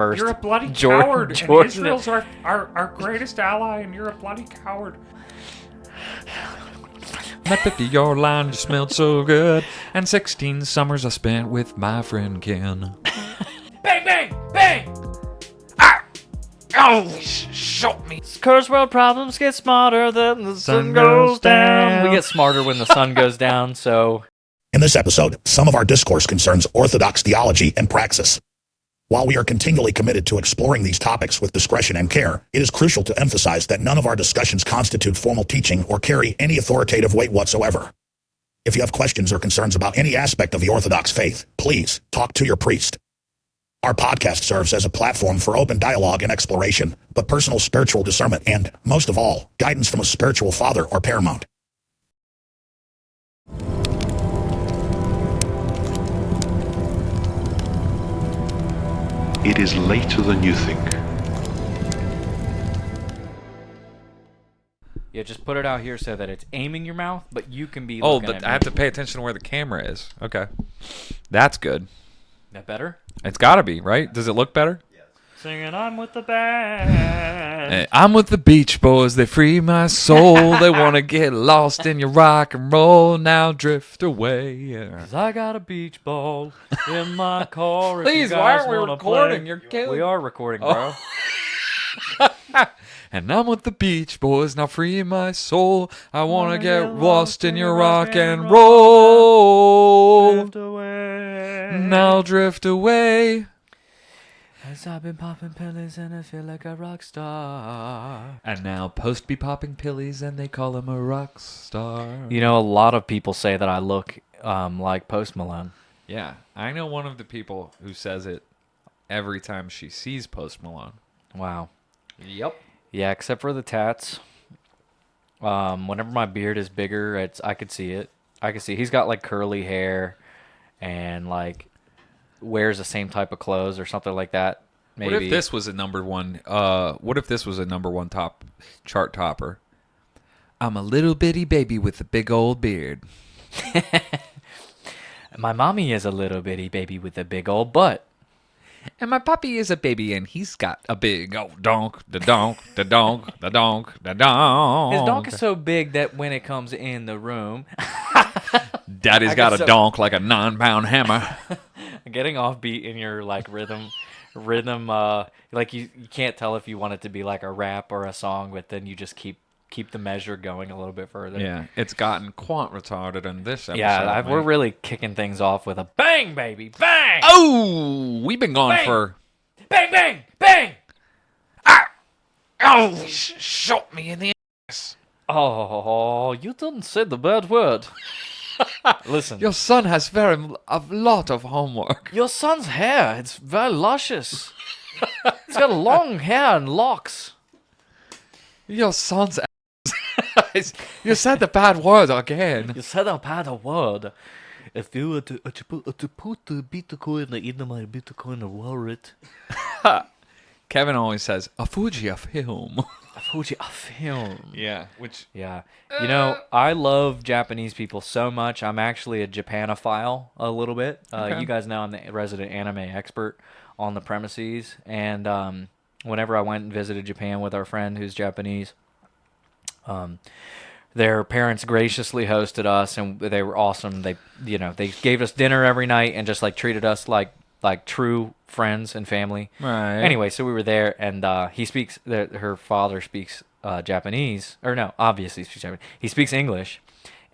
first. You're a bloody Jordan, coward. Jordan. And Israel's our greatest ally, and you're a bloody coward. That 50-yard line just smelled so good, and 16 summers I spent with my friend Ken. Bang, bang, bang! Oh, shot me. Curse world problems get smarter than the sun goes down. We get smarter when the sun goes down, so... In this episode, some of our discourse concerns orthodox theology and praxis. While we are continually committed to exploring these topics with discretion and care, it is crucial to emphasize that none of our discussions constitute formal teaching or carry any authoritative weight whatsoever. If you have questions or concerns about any aspect of the Orthodox faith, please talk to your priest. Our podcast serves as a platform for open dialogue and exploration, but personal spiritual discernment and, most of all, guidance from a spiritual father are paramount. It is later than you think. Yeah, just put it out here so that it's aiming your mouth, but you can be Oh, looking but at I me. have to pay attention to where the camera is. Okay. That's good. That better? It's got to be, right? Does it look better? Singing I'm with the band. Hey, I'm with the Beach Boys. They free my soul. They want to get lost in your rock and roll. Now drift away. Yeah. 'Cause I got a beach ball in my car. If Please, you why guys aren't we wanna recording? play. You're killing- We are recording, bro. And I'm with the Beach Boys. Now free my soul. I want to get lost in your rock and roll. Drift away. Now drift away. As I've been popping pills and I feel like a rock star. And now Post be popping pillies and they call him a rock star. You know, a lot of people say that I look like Post Malone. Yeah, I know one of the people who says it every time she sees Post Malone. Wow. Yep. Yeah, except for the tats. Whenever my beard is bigger, I could see it. I could see he's got like curly hair and like wears the same type of clothes or something like that. Maybe. What if this was a number one? What if this was a number one top chart topper? I'm a little bitty baby with a big old beard. My mommy is a little bitty baby with a big old butt. And my puppy is a baby and he's got a big old donk, the donk, the donk, the donk, the donk. His donk is so big that when it comes in the room, Daddy's got a donk like a 9-pound hammer. getting off beat in your like rhythm, like you can't tell if you want it to be like a rap or a song, but then you just keep the measure going a little bit further. Yeah, it's gotten quite retarded in this episode. Yeah, we're really kicking things off with a bang, baby, bang! Oh, we've been gone Bang! for... Bang, bang, bang! Oh, shot me in the ass. Oh, you didn't say the bad word. Listen, Your son has a lot of homework. your son's hair, it's very luscious. It's got long hair and locks. Your son's ass. You said the bad word again. You said a bad word. If you were to put the Bitcoin in my Bitcoin wallet. Kevin always says, a Fuji film. A Fuji film. Yeah, which... Yeah. You know, I love Japanese people so much. I'm actually a Japanophile a little bit. Okay. You guys know I'm the resident anime expert on the premises. And whenever I went and visited Japan with our friend who's Japanese, their parents graciously hosted us, and they were awesome. They gave us dinner every night and just like treated us like true friends and family. Right. Anyway, so we were there, and her father speaks Japanese, or no, obviously he speaks Japanese. He speaks English,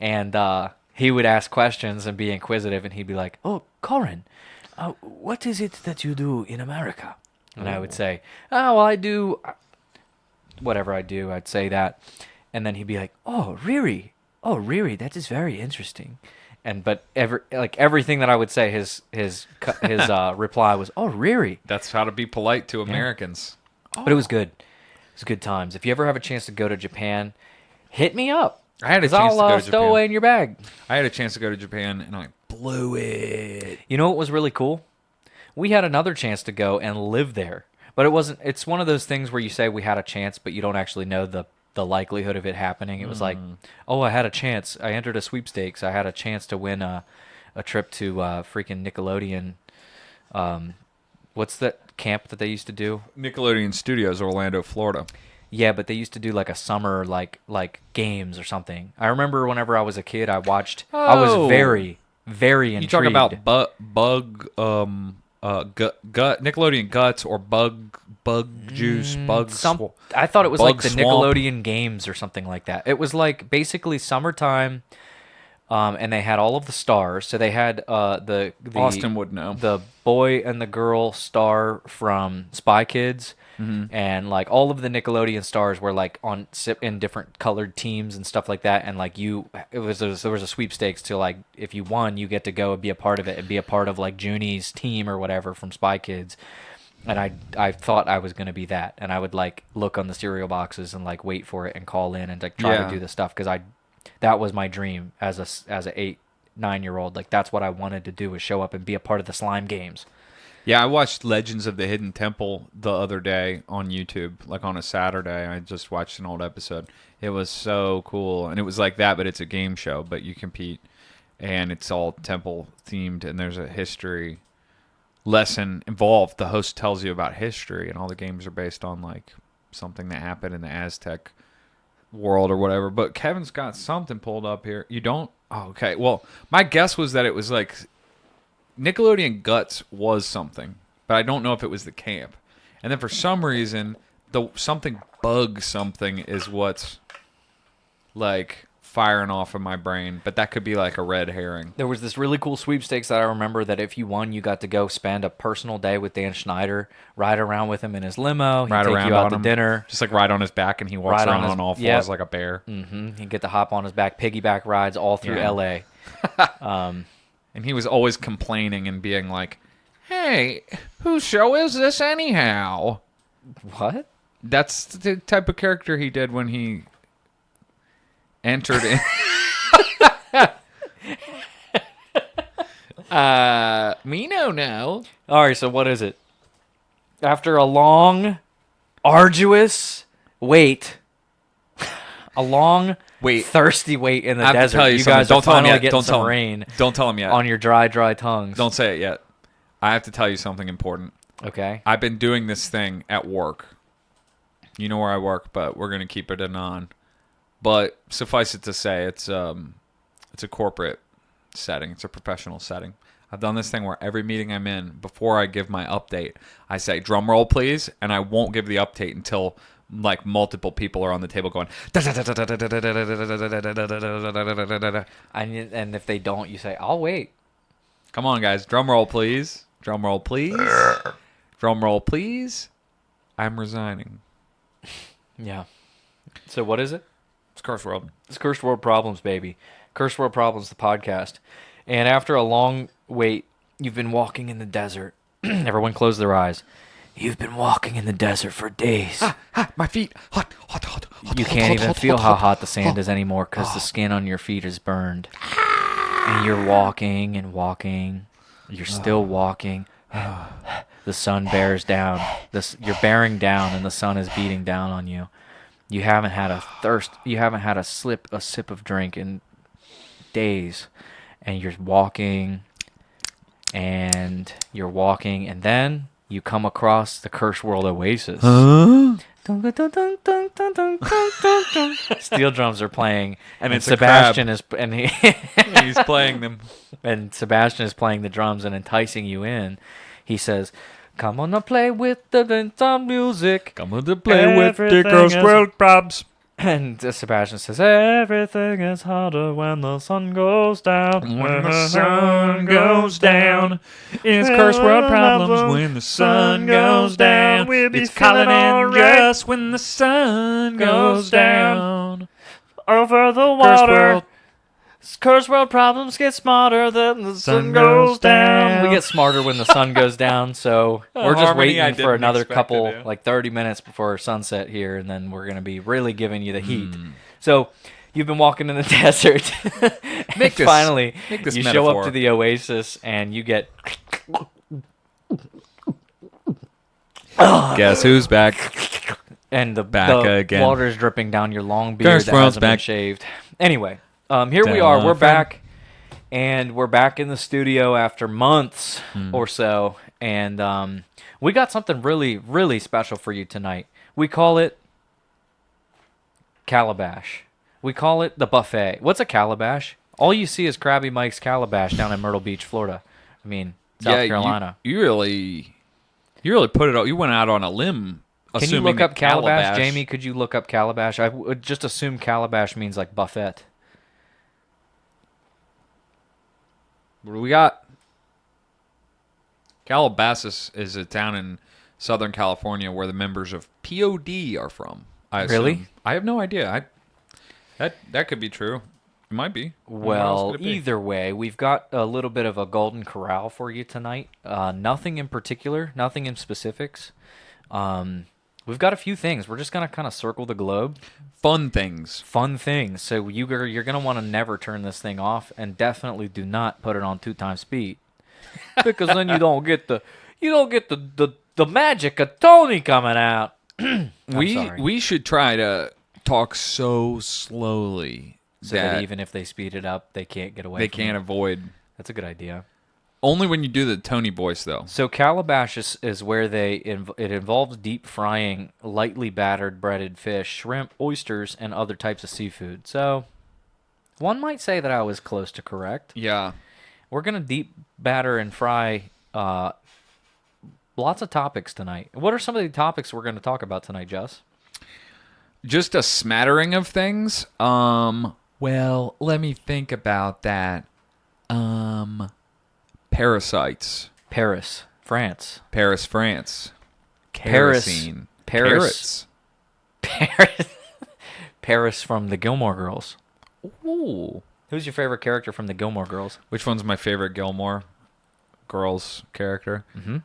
and he would ask questions and be inquisitive, and he'd be like, "Oh, Collin, what is it that you do in America?" And I would say, "Oh, well, I do whatever I do." I'd say that, and then he'd be like, "Oh, really? Oh, really? That is very interesting." But everything that I would say, his reply was, "Oh, really?" That's how to be polite to Americans. But it was good. It was good times. If you ever have a chance to go to Japan, hit me up. I had a 'Cause chance to go I'll to stow Japan. away in your bag. I had a chance to go to Japan, and I blew it. You know what was really cool? We had another chance to go and live there. But it wasn't. It's one of those things where you say we had a chance, but you don't actually know the likelihood of it happening. It was like, oh, I had a chance. I entered a sweepstakes. I had a chance to win a trip to freaking Nickelodeon What's that camp that they used to do? Nickelodeon Studios, Orlando, Florida. Yeah, but they used to do like a summer like games or something. I remember whenever I was a kid, I watched. I was Oh. very intrigued. You talking about bug gut Nickelodeon Guts or bug juice bugs? I thought it was like Bug the Swamp. Nickelodeon games or something like that. It was like basically summertime, and they had all of the stars. So they had the Austin would know. the boy and the girl star from Spy Kids. And like all of the Nickelodeon stars were like in different colored teams and stuff like that. And like there was a sweepstakes to like if you won, you get to go and be a part of it and be a part of like Junie's team or whatever from Spy Kids. And I thought I was gonna be that, and I would like look on the cereal boxes and like wait for it and call in and like try to do the stuff because that was my dream as a 8-9-year-old. Like that's what I wanted to do was show up and be a part of the slime games. Yeah, I watched Legends of the Hidden Temple the other day on YouTube, like on a Saturday. I just watched an old episode. It was so cool. And it was like that, but it's a game show, but you compete. And it's all temple themed, and there's a history lesson involved. The host tells you about history, and all the games are based on like something that happened in the Aztec world or whatever. But Kevin's got something pulled up here. You don't? Oh, okay. Well, my guess was that it was like Nickelodeon Guts was something, but I don't know if it was the camp. And then for some reason, the something bug something is what's like firing off in my brain, but that could be like a red herring. There was this really cool sweepstakes that I remember that if you won, you got to go spend a personal day with Dan Schneider, ride around with him in his limo, he'd Ride take around you out on to him, dinner. just like ride on his back, and he walks Ride on around his- on all fours yep. like a bear. He'd get to hop on his back, piggyback rides all through Yeah. L.A. And he was always complaining and being like, "Hey, whose show is this anyhow?" What? That's the type of character he did when he entered in. Me no. All right, so what is it? After a long, arduous wait, a long, thirsty wait in the I have to desert, tell you you something. guys Don't are tell him finally yet. getting Don't some tell him. rain Don't tell him yet. on your dry tongues. Don't say it yet. I have to tell you something important. Okay. I've been doing this thing at work. You know where I work, but we're gonna keep it anon. But suffice it to say, it's a corporate setting. It's a professional setting. I've done this thing where every meeting I'm in, before I give my update, I say, "Drum roll, please," and I won't give the update until like multiple people are on the table going. And if they don't, you say, "I'll wait." Come on, guys. Drum roll, please. Drum roll, please. Drum roll, please. I'm resigning. Yeah. So what is it? It's Curse World. It's Cursed World Problems, baby. Cursed World Problems, the podcast. And after a long wait, you've been walking in the desert. Everyone close their eyes. You've been walking in the desert for days. My feet. Hot. You can't even feel how hot the sand is anymore because the skin on your feet is burned. And you're walking and walking. You're still walking. The sun bears down. You're bearing down, and the sun is beating down on you. You haven't had a thirst. You haven't had a sip of drink in days, and you're walking, and then you come across the Cursed World Oasis. Steel drums are playing, And it's a Sebastian crab. he's playing them. and Sebastian is playing the drums and enticing you in. He says, "Come on, play with the Dunst music." Come on to play with the Everything Cursed is- World Probs. And Sebastian says, "Everything is harder when the sun goes down. When the sun goes down, it's Cursed World Problems. When the sun goes down, it's Collin and just when the sun goes down. Over the Cursed water. World. Cursed World Problems get smarter than the sun Sun goes goes down. down. We get smarter when the sun goes down, so we're just harmony I waiting for didn't another expect couple, to do. like 30 minutes before sunset here, and then we're going to be really giving you the heat. Hmm. So you've been walking in the desert. Make this- Finally, make this you show up metaphor. to the oasis, and you get... Guess who's back? And the again. water's dripping down your long beard Cursed that World's hasn't been back. shaved. Anyway, here we Tell are. a We're friend. back, and we're back in the studio after months or so. And we got something really, really special for you tonight. We call it Calabash. We call it the buffet. What's a calabash? All you see is Krabby Mike's Calabash down in Myrtle Beach, Florida. I mean, South Carolina. You really put it out. You went out on a limb. Can you look assuming up that Calabash? Jamie, could you look up Calabash? I would just assume Calabash means like buffet. What do we got? Calabasas is a town in Southern California where the members of POD are from. I assume. Really? I have no idea. That could be true. It might be. What else Well, could it be? either way, we've got a little bit of a golden corral for you tonight. Nothing in particular, nothing in specifics. We've got a few things. We're just going to kind of circle the globe. Fun things. Fun things. So you're going to want to never turn this thing off, and definitely do not put it on 2x speed, because then you don't get the magic of Tony coming out. Sorry. We should try to talk so slowly So that even if they speed it up, they can't get away. they from can't it. avoid. That's a good idea. Only when you do the Tony voice, though. So calabash is where it involves deep frying lightly battered breaded fish, shrimp, oysters, and other types of seafood. So one might say that I was close to correct. Yeah. We're going to deep batter and fry lots of topics tonight. What are some of the topics we're going to talk about tonight, Jess? Just a smattering of things. Well, let me think about that. Parasites. Paris, France. Paris, France. Paris. Kerosene. Paris. Carrots. Paris. Paris from the Gilmore Girls. Ooh. Who's your favorite character from the Gilmore Girls? Which one's my favorite Gilmore Girls character? Mm-hmm.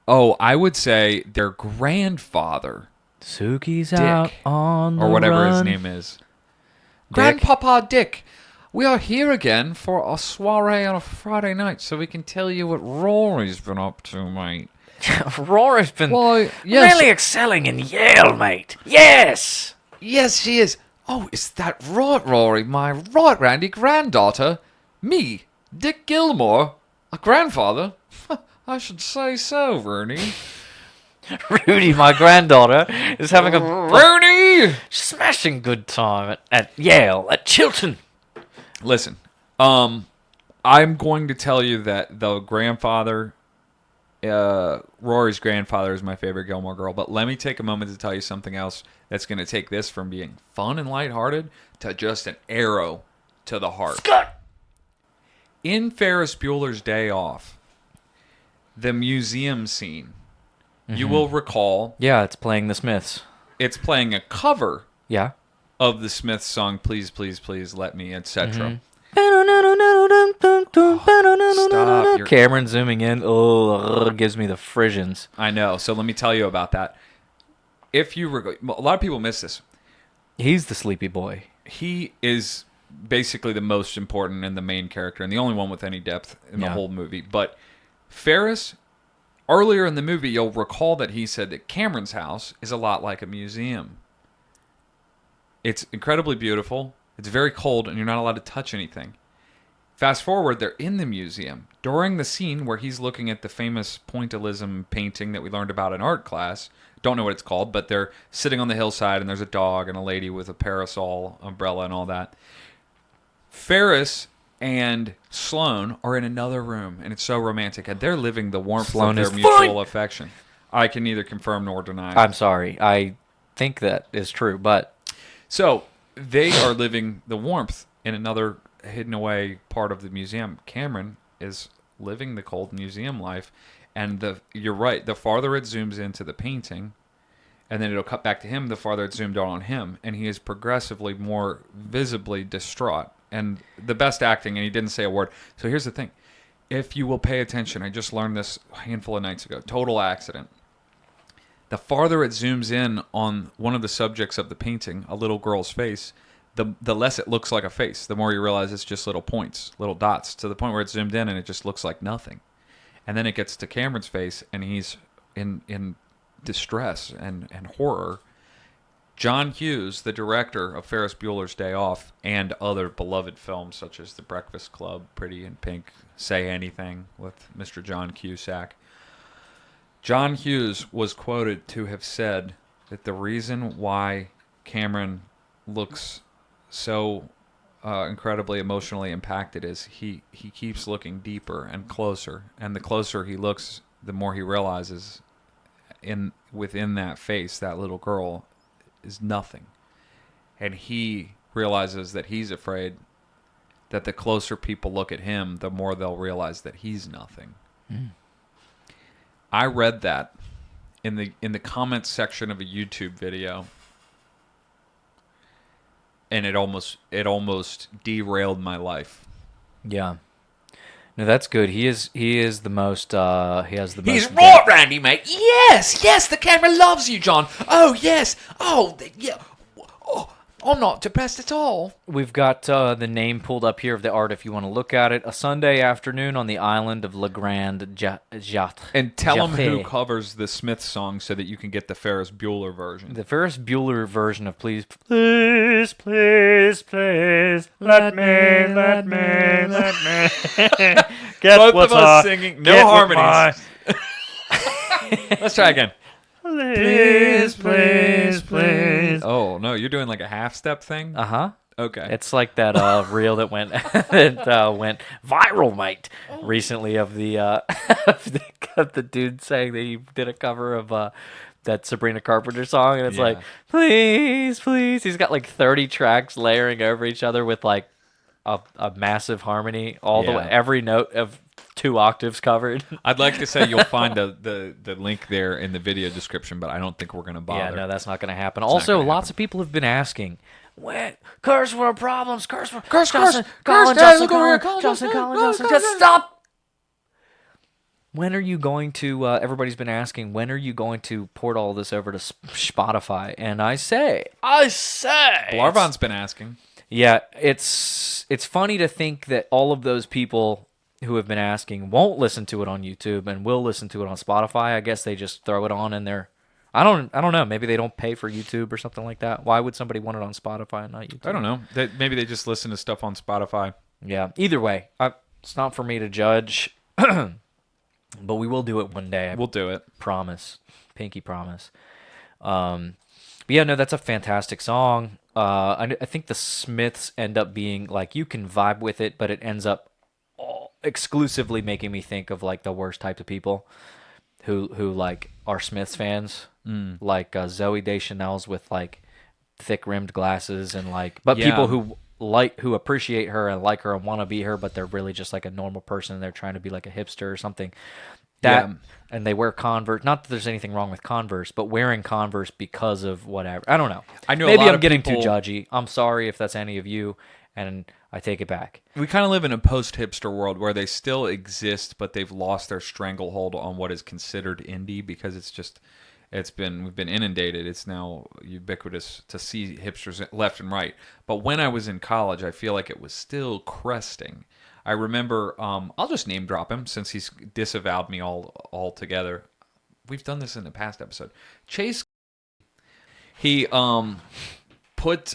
Oh, I would say their grandfather. Suki's Dick. out on the Or whatever his run. name is. Dick. Grandpapa Dick, we are here again for a soiree on a Friday night, so we can tell you what Rory's been up to, mate. Rory's been Why, yes. really excelling in Yale, mate. Yes. Yes, she is. Oh, is that right, Rory? My right, Randy, granddaughter? Me, Dick Gilmore? A grandfather? I should say so, Rooney. Rudy, my granddaughter, is having a Rooney! smashing good time at Yale, at Chilton. Listen, I'm going to tell you that the grandfather, Rory's grandfather is my favorite Gilmore Girl, but let me take a moment to tell you something else that's going to take this from being fun and lighthearted to just an arrow to the heart. In Ferris Bueller's Day Off, the museum scene, you will recall Yeah, it's playing the Smiths. it's playing a cover Yeah. of the Smiths song "Please, Please, Please Let Me," etc. Stop. You're- Cameron zooming in. Oh, gives me the frissions. I know. So let me tell you about that. If you a lot of people miss this. He's the sleepy boy. He is basically the most important and the main character and the only one with any depth in the Yeah. whole movie. But Ferris, earlier in the movie, you'll recall that he said that Cameron's house is a lot like a museum. It's incredibly beautiful. It's very cold, and you're not allowed to touch anything. Fast forward, they're in the museum. During the scene where he's looking at the famous pointillism painting that we learned about in art class, don't know what it's called, but they're sitting on the hillside, and there's a dog and a lady with a parasol, umbrella, and all that. Ferris and Sloane are in another room, and it's so romantic, and they're living the warmth Sloane of is their mutual fine. affection. I can neither confirm nor deny. I'm sorry. I think that is true, but So they are living the warmth in another hidden away part of the museum. Cameron is living the cold museum life, and you're right. The farther it zooms into the painting, and then it'll cut back to him, the farther it zoomed out on him, and he is progressively more visibly distraught. And the best acting, and he didn't say a word. So here's the thing. If you will pay attention, I just learned this a handful of nights ago. Total accident. The farther it zooms in on one of the subjects of the painting, a little girl's face, the less it looks like a face. The more you realize it's just little points, little dots, to the point where it's zoomed in and it just looks like nothing. And then it gets to Cameron's face, and he's in distress and horror. John Hughes, the director of Ferris Bueller's Day Off and other beloved films such as The Breakfast Club, Pretty in Pink, Say Anything with Mr. John Cusack. John Hughes was quoted to have said that the reason why Cameron looks so incredibly emotionally impacted is he keeps looking deeper and closer, and the closer he looks, the more he realizes within that face, that little girl is nothing. And he realizes that he's afraid that the closer people look at him, the more they'll realize that he's nothing. I read that in the comments section of a YouTube video, and it almost derailed my life. Yeah. No, that's good. He is the most. He has the most. He's right, Randy, mate. Yes, the camera loves you, John. Oh yes. Oh yeah. Oh, I'm not depressed at all. We've got the name pulled up here of the art if you want to look at it. A Sunday afternoon on the island of Le Grand Jatte. And tell him who covers the Smith song so that you can get the Ferris Bueller version. The Ferris Bueller version of Please, Please, Please, Please, Let Me. Get Both what's of us up. singing, no harmonies. Let's try again. Please, please, please. Oh no, you're doing like a half step thing. Uh-huh. Okay. It's like that reel that went went viral, mate, recently of the of the dude saying that he did a cover of that Sabrina Carpenter song, and it's like, please, please. He's got like 30 tracks layering over each other with like a massive harmony, all the way, every note of 2 octaves covered. I'd like to say you'll find the link there in the video description, but I don't think we're going to bother. Yeah, no, that's not going to happen. Also, lots of people have been asking, when curse word problems, curse word, curse, Collin, Justin, just stop. When are you going to? Everybody's been asking, when are you going to port all this over to Spotify? And I say, Blarvan's been asking. Yeah, it's funny to think that all of those people who have been asking won't listen to it on YouTube and will listen to it on Spotify. I guess they just throw it on in their. I don't know. Maybe they don't pay for YouTube or something like that. Why would somebody want it on Spotify and not YouTube? I don't know. Maybe they just listen to stuff on Spotify. Yeah. Either way, it's not for me to judge, but we will do it one day. We'll do it. Promise. Pinky promise. But yeah, no, that's a fantastic song. I think the Smiths end up being like, you can vibe with it, but it ends up exclusively making me think of like the worst type of people who like are Smiths fans, like Zooey Deschanel's with like thick rimmed glasses and like, but people who appreciate her and like her and want to be her, but they're really just like a normal person and they're trying to be like a hipster or something. And they wear Converse. Not that there's anything wrong with Converse, but wearing Converse because of whatever. I don't know. I know. Maybe I'm getting too judgy. I'm sorry if that's any of you, and I take it back. We kind of live in a post-hipster world where they still exist, but they've lost their stranglehold on what is considered indie because we've been inundated. It's now ubiquitous to see hipsters left and right. But when I was in college, I feel like it was still cresting. I remember, I'll just name drop him since he's disavowed me altogether. We've done this in the past episode. Chase, he put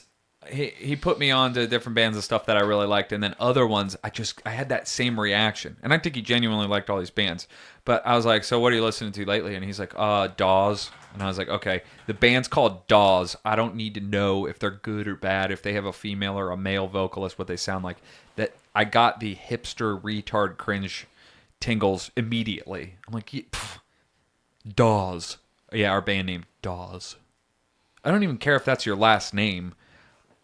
me on to different bands and stuff that I really liked, and then other ones I had that same reaction. And I think he genuinely liked all these bands. But I was like, so what are you listening to lately? And he's like, Dawes. And I was like, okay, the band's called Dawes. I don't need to know if they're good or bad, if they have a female or a male vocalist, what they sound like. That I got the hipster retard cringe tingles immediately. I'm like, Dawes. Yeah, our band name, Dawes. I don't even care if that's your last name.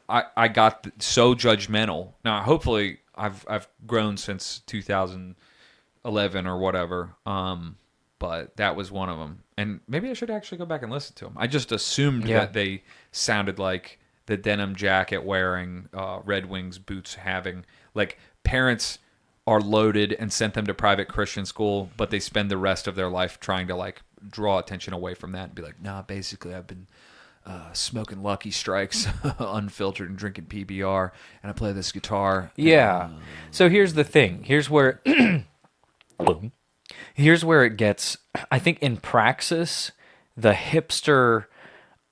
I got so judgmental. Now, hopefully, I've grown since 2011 or whatever. But that was one of them. And maybe I should actually go back and listen to them. I just assumed that they sounded like the denim jacket wearing, Red Wings boots having, like, parents are loaded and sent them to private Christian school, but they spend the rest of their life trying to, like, draw attention away from that and be like, nah, basically I've been smoking Lucky Strikes unfiltered and drinking PBR, and I play this guitar. Yeah. So here's the thing. Here's where it gets, I think in praxis, the hipster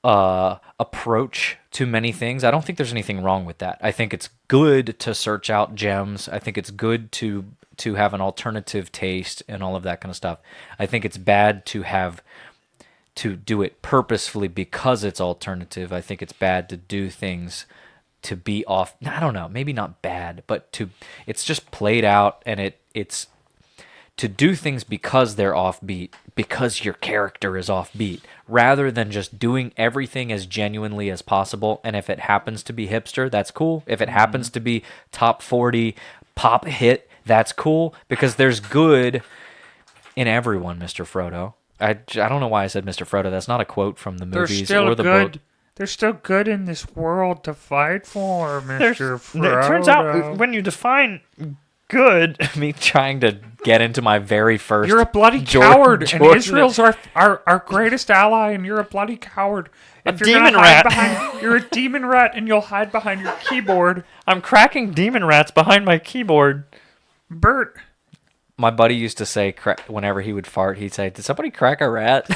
approach to many things. I don't think there's anything wrong with that. I think it's good to search out gems. I think it's good to have an alternative taste and all of that kind of stuff. I think it's bad to do it purposefully because it's alternative. I think it's bad to do things to be off. I don't know, maybe not bad, but it's just played out, and it's to do things because they're offbeat, because your character is offbeat, rather than just doing everything as genuinely as possible. And if it happens to be hipster, that's cool. If it happens to be top 40 pop hit, that's cool, because there's good in everyone, Mr. Frodo. I don't know why I said Mr. Frodo. That's not a quote from the There's movies still or the good. book. There's still good in this world to fight for, Mr. It Frodo. turns out when you define good, me trying to get into my very first. You're a bloody coward, and Israel's our greatest ally, and you're a bloody coward. If you're demon gonna hide rat. behind, you're a demon rat, and you'll hide behind your keyboard. I'm cracking demon rats behind my keyboard. Bert, My buddy used to say, whenever he would fart, he'd say, "Did somebody crack a rat?"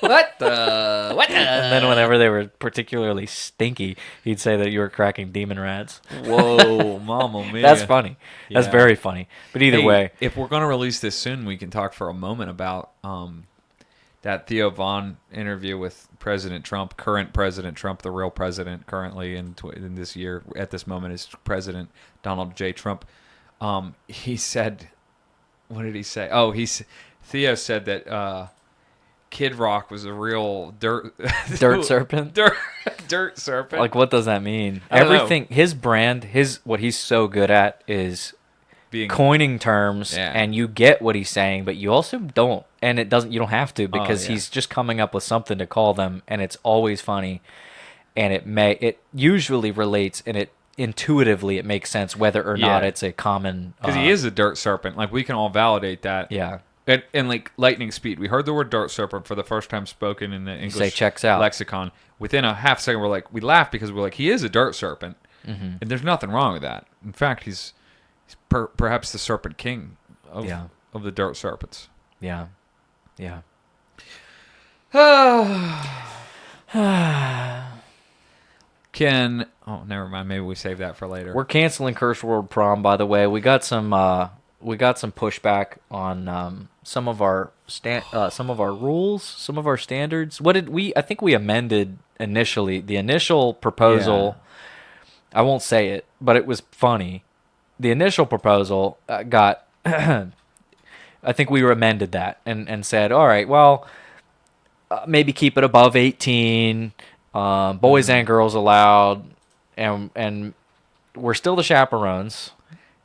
What the? What the? And then whenever they were particularly stinky, he'd say that you were cracking demon rats. Whoa, mama mia. That's funny. That's Yeah. very funny. But either Hey, way, if we're going to release this soon, we can talk for a moment about that Theo Von interview with President Trump, current President Trump, the real president currently in this year, at this moment, is President Donald J. Trump. He said, what did he say? Oh, Theo said that Kid Rock was a real dirt serpent? dirt serpent. like, what does that mean? I don't know. Everything, his brand, what he's so good at is Being coining terms, Yeah. and you get what he's saying, but you also don't, and you don't have to, because yeah. he's just coming up with something to call them, and it's always funny, and it usually relates, and it intuitively it makes sense whether or not Yeah. it's a common, because he is a dirt serpent. Like, we can all validate that. yeah. And like lightning speed, we heard the word dirt serpent for the first time spoken in the English say checks out. lexicon. Within a half second, we laughed because we're like, he is a dirt serpent, and there's nothing wrong with that. In fact, he's perhaps the serpent king of the dirt serpents. Yeah. Yeah. Never mind. Maybe we save that for later. We're canceling Curse World Prom, by the way. We got some pushback on some of our rules, some of our standards. I think we amended initially. The initial proposal, I won't say it, but it was funny. The initial proposal got I think we amended that and said, all right, well, maybe keep it above 18, boys and girls allowed, and we're still the chaperones.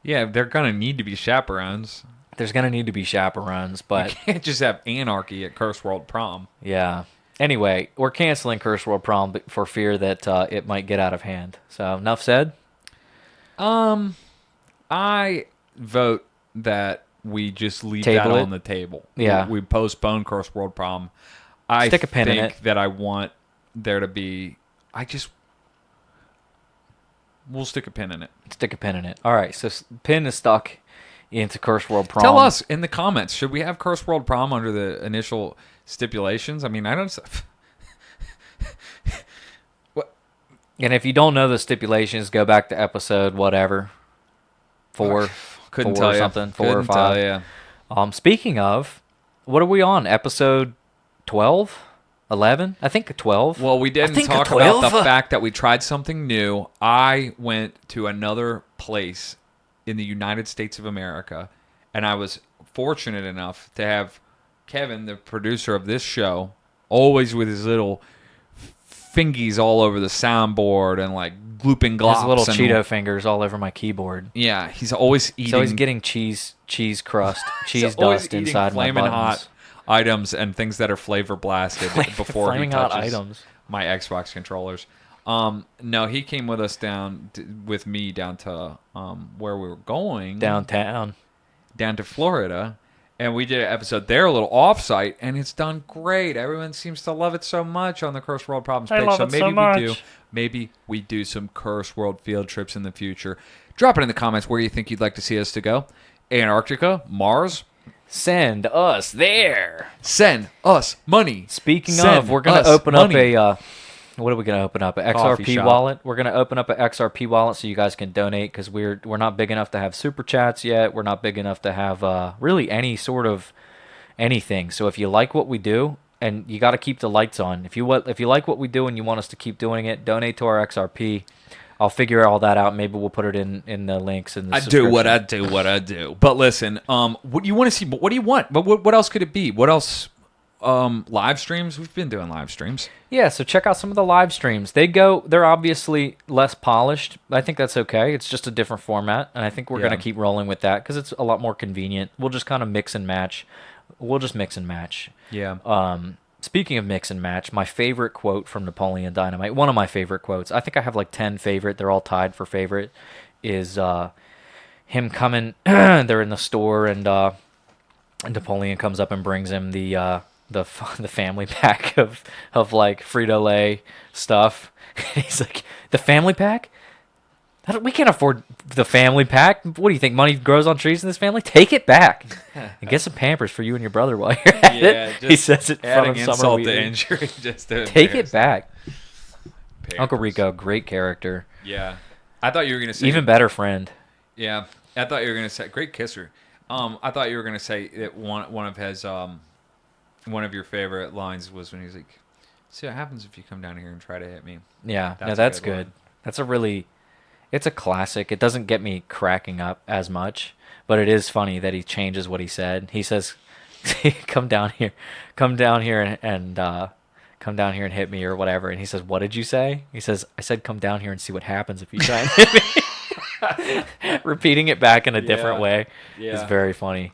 Yeah, they're gonna need to be chaperones. There's going to need to be chaperones, but You can't just have anarchy at Curse World Prom. yeah. Anyway, we're canceling Curse World Prom for fear that it might get out of hand. So, enough said? I vote that we just leave Table that it? on the table. Yeah. We postpone Curse World Prom. I Stick a pin in think it. that I want there to be. We'll stick a pin in it. Stick a pin in it. All right, so pin is stuck into Curse World Prom. Tell us in the comments, should we have Curse World Prom under the initial stipulations? I mean, I don't. And if you don't know the stipulations, go back to episode whatever. 4. Couldn't 4 tell or you. something. 4 or Couldn't 5. tell you. Speaking of, what are we on? Episode 12? 11? I think 12. Well, we didn't think talk 12. about the fact that we tried something new. I went to another place in the United States of America, and I was fortunate enough to have Kevin, the producer of this show, always with his little fingies all over the soundboard and like glooping glops. His little and, Cheeto fingers all over my keyboard. Yeah, he's always eating. He's always getting cheese crust, cheese he's always dust eating inside my flaming buttons. hot items and things that are flavor blasted before he Flaming touches hot items. my Xbox controllers. No, he came with us down to where we were going Down to Florida, and we did an episode there, a little off-site, and it's done great. Everyone seems to love it so much on the Curse World Problems page. I love it so much. Maybe we do some Curse World field trips in the future. Drop it in the comments where you think you'd like to see us to go. Antarctica, Mars, Send us there. Send us money. Speaking Send of, we're going us to open money. up what are we going to open up? An Coffee XRP shop. wallet. We're going to open up an XRP wallet so you guys can donate because we're not big enough to have super chats yet. We're not big enough to have really any sort of anything. So if you like what we do, and you got to keep the lights on. If you like what we do and you want us to keep doing it, donate to our XRP. I'll figure all that out. Maybe we'll put it in the links in the I do what subscription. I do. But listen, what do you want to see? But what do you want? But what else could it be? What else? Live streams. We've been doing live streams. Yeah, so check out some of the live streams. They're obviously less polished. I think that's okay. It's just a different format, and I think we're Yeah. going to keep rolling with that because it's a lot more convenient. We'll just kind of mix and match. We'll just mix and match. Yeah. Speaking of mix and match, my favorite quote from Napoleon Dynamite, one of my favorite quotes, I think I have like 10 favorite, they're all tied for favorite, is him coming, they're in the store, and Napoleon comes up and brings him the family pack of like Frito-Lay stuff. And he's like, the family pack? We can't afford the family pack. What do you think? Money grows on trees in this family? Take it back and get some Pampers for you and your brother while you're at it. He says it in front of Summer insult to Wheatley. injury. Just to Take it embarrass back. Pampers. Uncle Rico, great character. Yeah. I thought you were gonna say Even better friend. Yeah. I thought you were gonna say great kisser. I thought you were gonna say that one of his one of your favorite lines was when he's like, "See what happens if you come down here and try to hit me." Yeah, That's a that's good one. good. That's a really, it's a classic. It doesn't get me cracking up as much, but it is funny that he changes what he said. He says, come down here and come down here and hit me or whatever. And he says, what did you say? He says, I said, come down here and see what happens if you try and hit me. Repeating it back in a different Yeah. way is Yeah. very funny.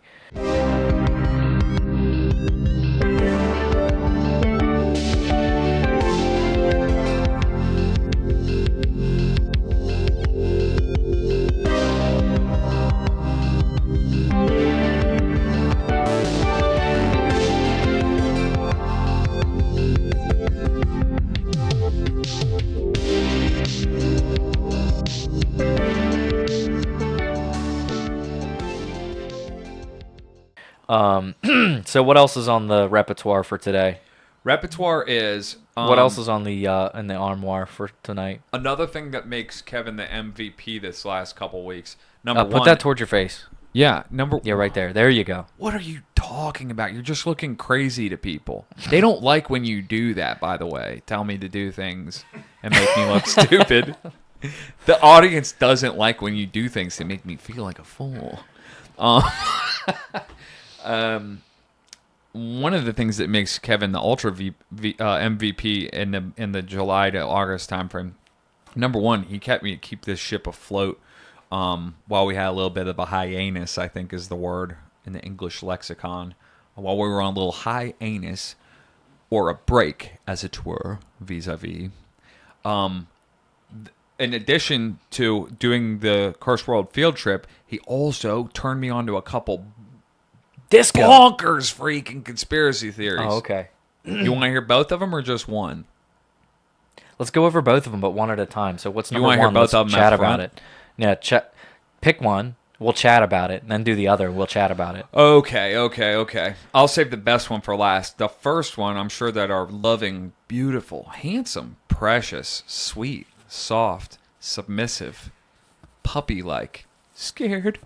So what else is on the repertoire for today? Repertoire is What else is on the in the armoire for tonight? another thing that makes Kevin the MVP this last couple weeks. Number Put one, that towards your face. yeah, Yeah, right there. There you go. What are you talking about? You're just looking crazy to people. They don't like when you do that, by the way. Tell me to do things and make me look stupid. The audience doesn't like when you do things to make me feel like a fool. One of the things that makes Kevin the Ultra MVP in the July to August timeframe, number one, he keep this ship afloat while we had a little bit of a hiatus, I think is the word in the English lexicon. While we were on a little hiatus, or a break, as it were, vis-a-vis. In addition to doing the Cursed World field trip, he also turned me on to a couple Disco. bonkers freaking conspiracy theories. Oh, okay. You want to hear both of them or just one? Let's go over both of them, but one at a time. So what's You number wanna hear one? both Let's of them chat up about front? it. Yeah, pick one. We'll chat about it, and then do the other. We'll chat about it. Okay. I'll save the best one for last. The first one, I'm sure that our loving, beautiful, handsome, precious, sweet, soft, submissive, puppy-like, scared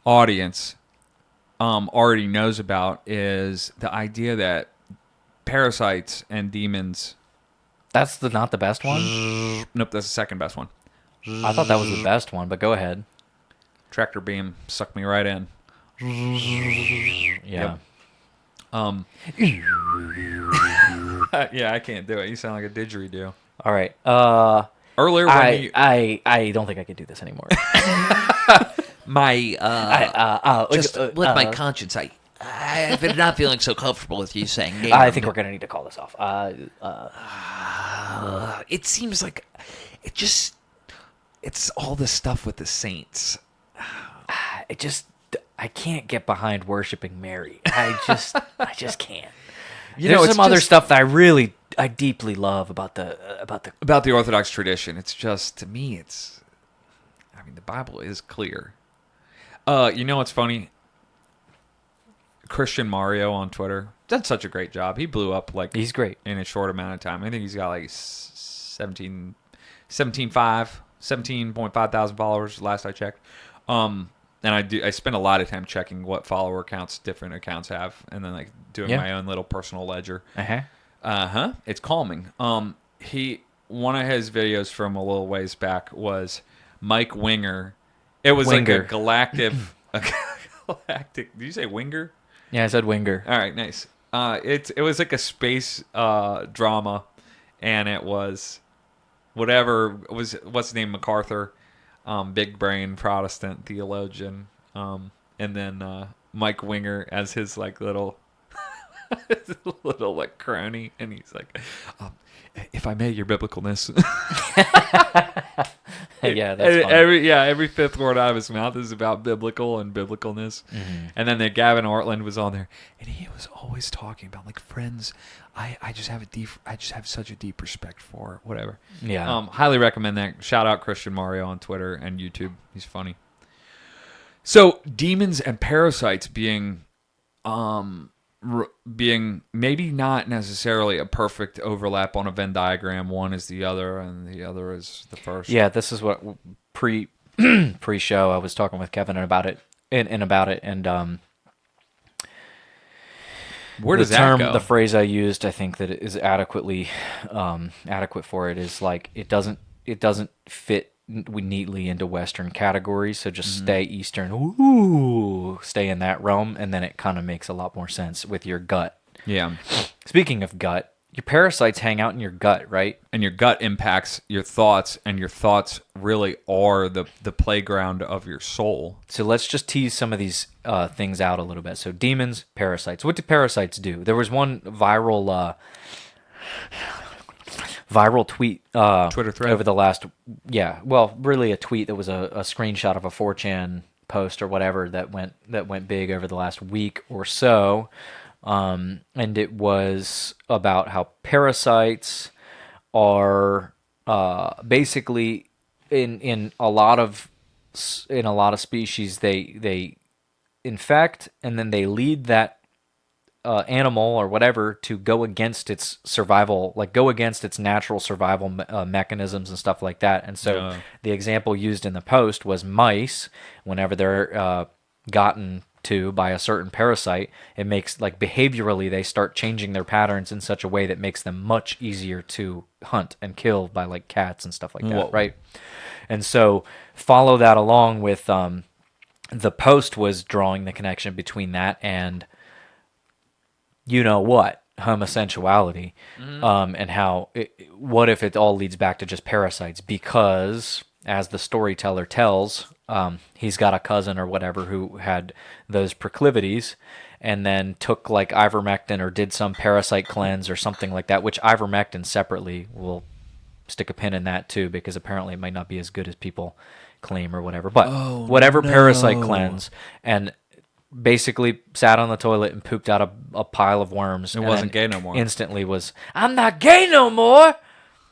audience already knows about is the idea that parasites and demons. That's not the best one? Nope, that's the second best one. I thought that was the best one, but go ahead. Tractor beam sucked me right in. Yeah. Yeah, I can't do it. You sound like a didgeridoo. All right. Earlier when you... I don't think I can do this anymore. Just with my conscience, I've been not feeling so comfortable with you saying name. I think we're gonna need to call this off. It seems like it's all the stuff with the saints. I can't get behind worshiping Mary. I just can't. You There's know, it's some other just- stuff that I deeply love about the about the Orthodox tradition. It's just, to me, I mean, the Bible is clear. You know what's funny? Christian Mario on Twitter done such a great job. He blew up like He's great. in a short amount of time. I think he's got like 17.5 thousand followers last I checked. And I spend a lot of time checking what follower counts different accounts have, and then like doing my own little personal ledger. It's calming. One of his videos from a little ways back was Mike Winger. It was Winger. like a galactic. Did you say Winger? Yeah, I said Winger. All right, nice. It was like a space drama, and it was what's his name, MacArthur, big brain Protestant theologian, and then Mike Winger as his like little like crony, and he's like, if I may, your biblicalness. Yeah, that's funny. Every fifth word out of his mouth is about biblical and biblicalness. And then Gavin Ortland was on there, and he was always talking about like friends. I just have such a deep respect for whatever. Yeah. Highly recommend that. Shout out Christian Mario on Twitter and YouTube. He's funny. So demons and parasites being maybe not necessarily a perfect overlap on a Venn diagram. One is the other, and the other is the first. Yeah, this is what pre-show I was talking with Kevin about it, and where does the that go? The phrase I used, I think that it is adequately adequate for it is like it doesn't fit neatly into Western categories, so just stay Eastern. Stay in that realm, and then it kind of makes a lot more sense with your gut. Yeah. Speaking of gut, your parasites hang out in your gut, right? And your gut impacts your thoughts, and your thoughts really are the playground of your soul. So let's just tease some of these things out a little bit. So demons, parasites. What do parasites do? There was one viral tweet Twitter thread over the last really a tweet that was a screenshot of a 4chan post or whatever that went big over the last week or so, and it was about how parasites are basically in a lot of species they infect, and then they lead that animal or whatever to go against its survival, like go against its natural survival mechanisms and stuff like that. And so the example used in the post was mice. Whenever they're gotten to by a certain parasite, it makes like behaviorally they start changing their patterns in such a way that makes them much easier to hunt and kill by like cats and stuff like that, right? And so follow that along with the post was drawing the connection between that and homosexuality, and how what if it all leads back to just parasites? Because as the storyteller tells, he's got a cousin or whatever who had those proclivities, and then took like ivermectin or did some parasite cleanse or something like that. Which ivermectin separately, will stick a pin in that too, because apparently it might not be as good as people claim or whatever. But parasite cleanse, and basically sat on the toilet and pooped out a pile of worms. It wasn't gay no more. Instantly was, I'm not gay no more.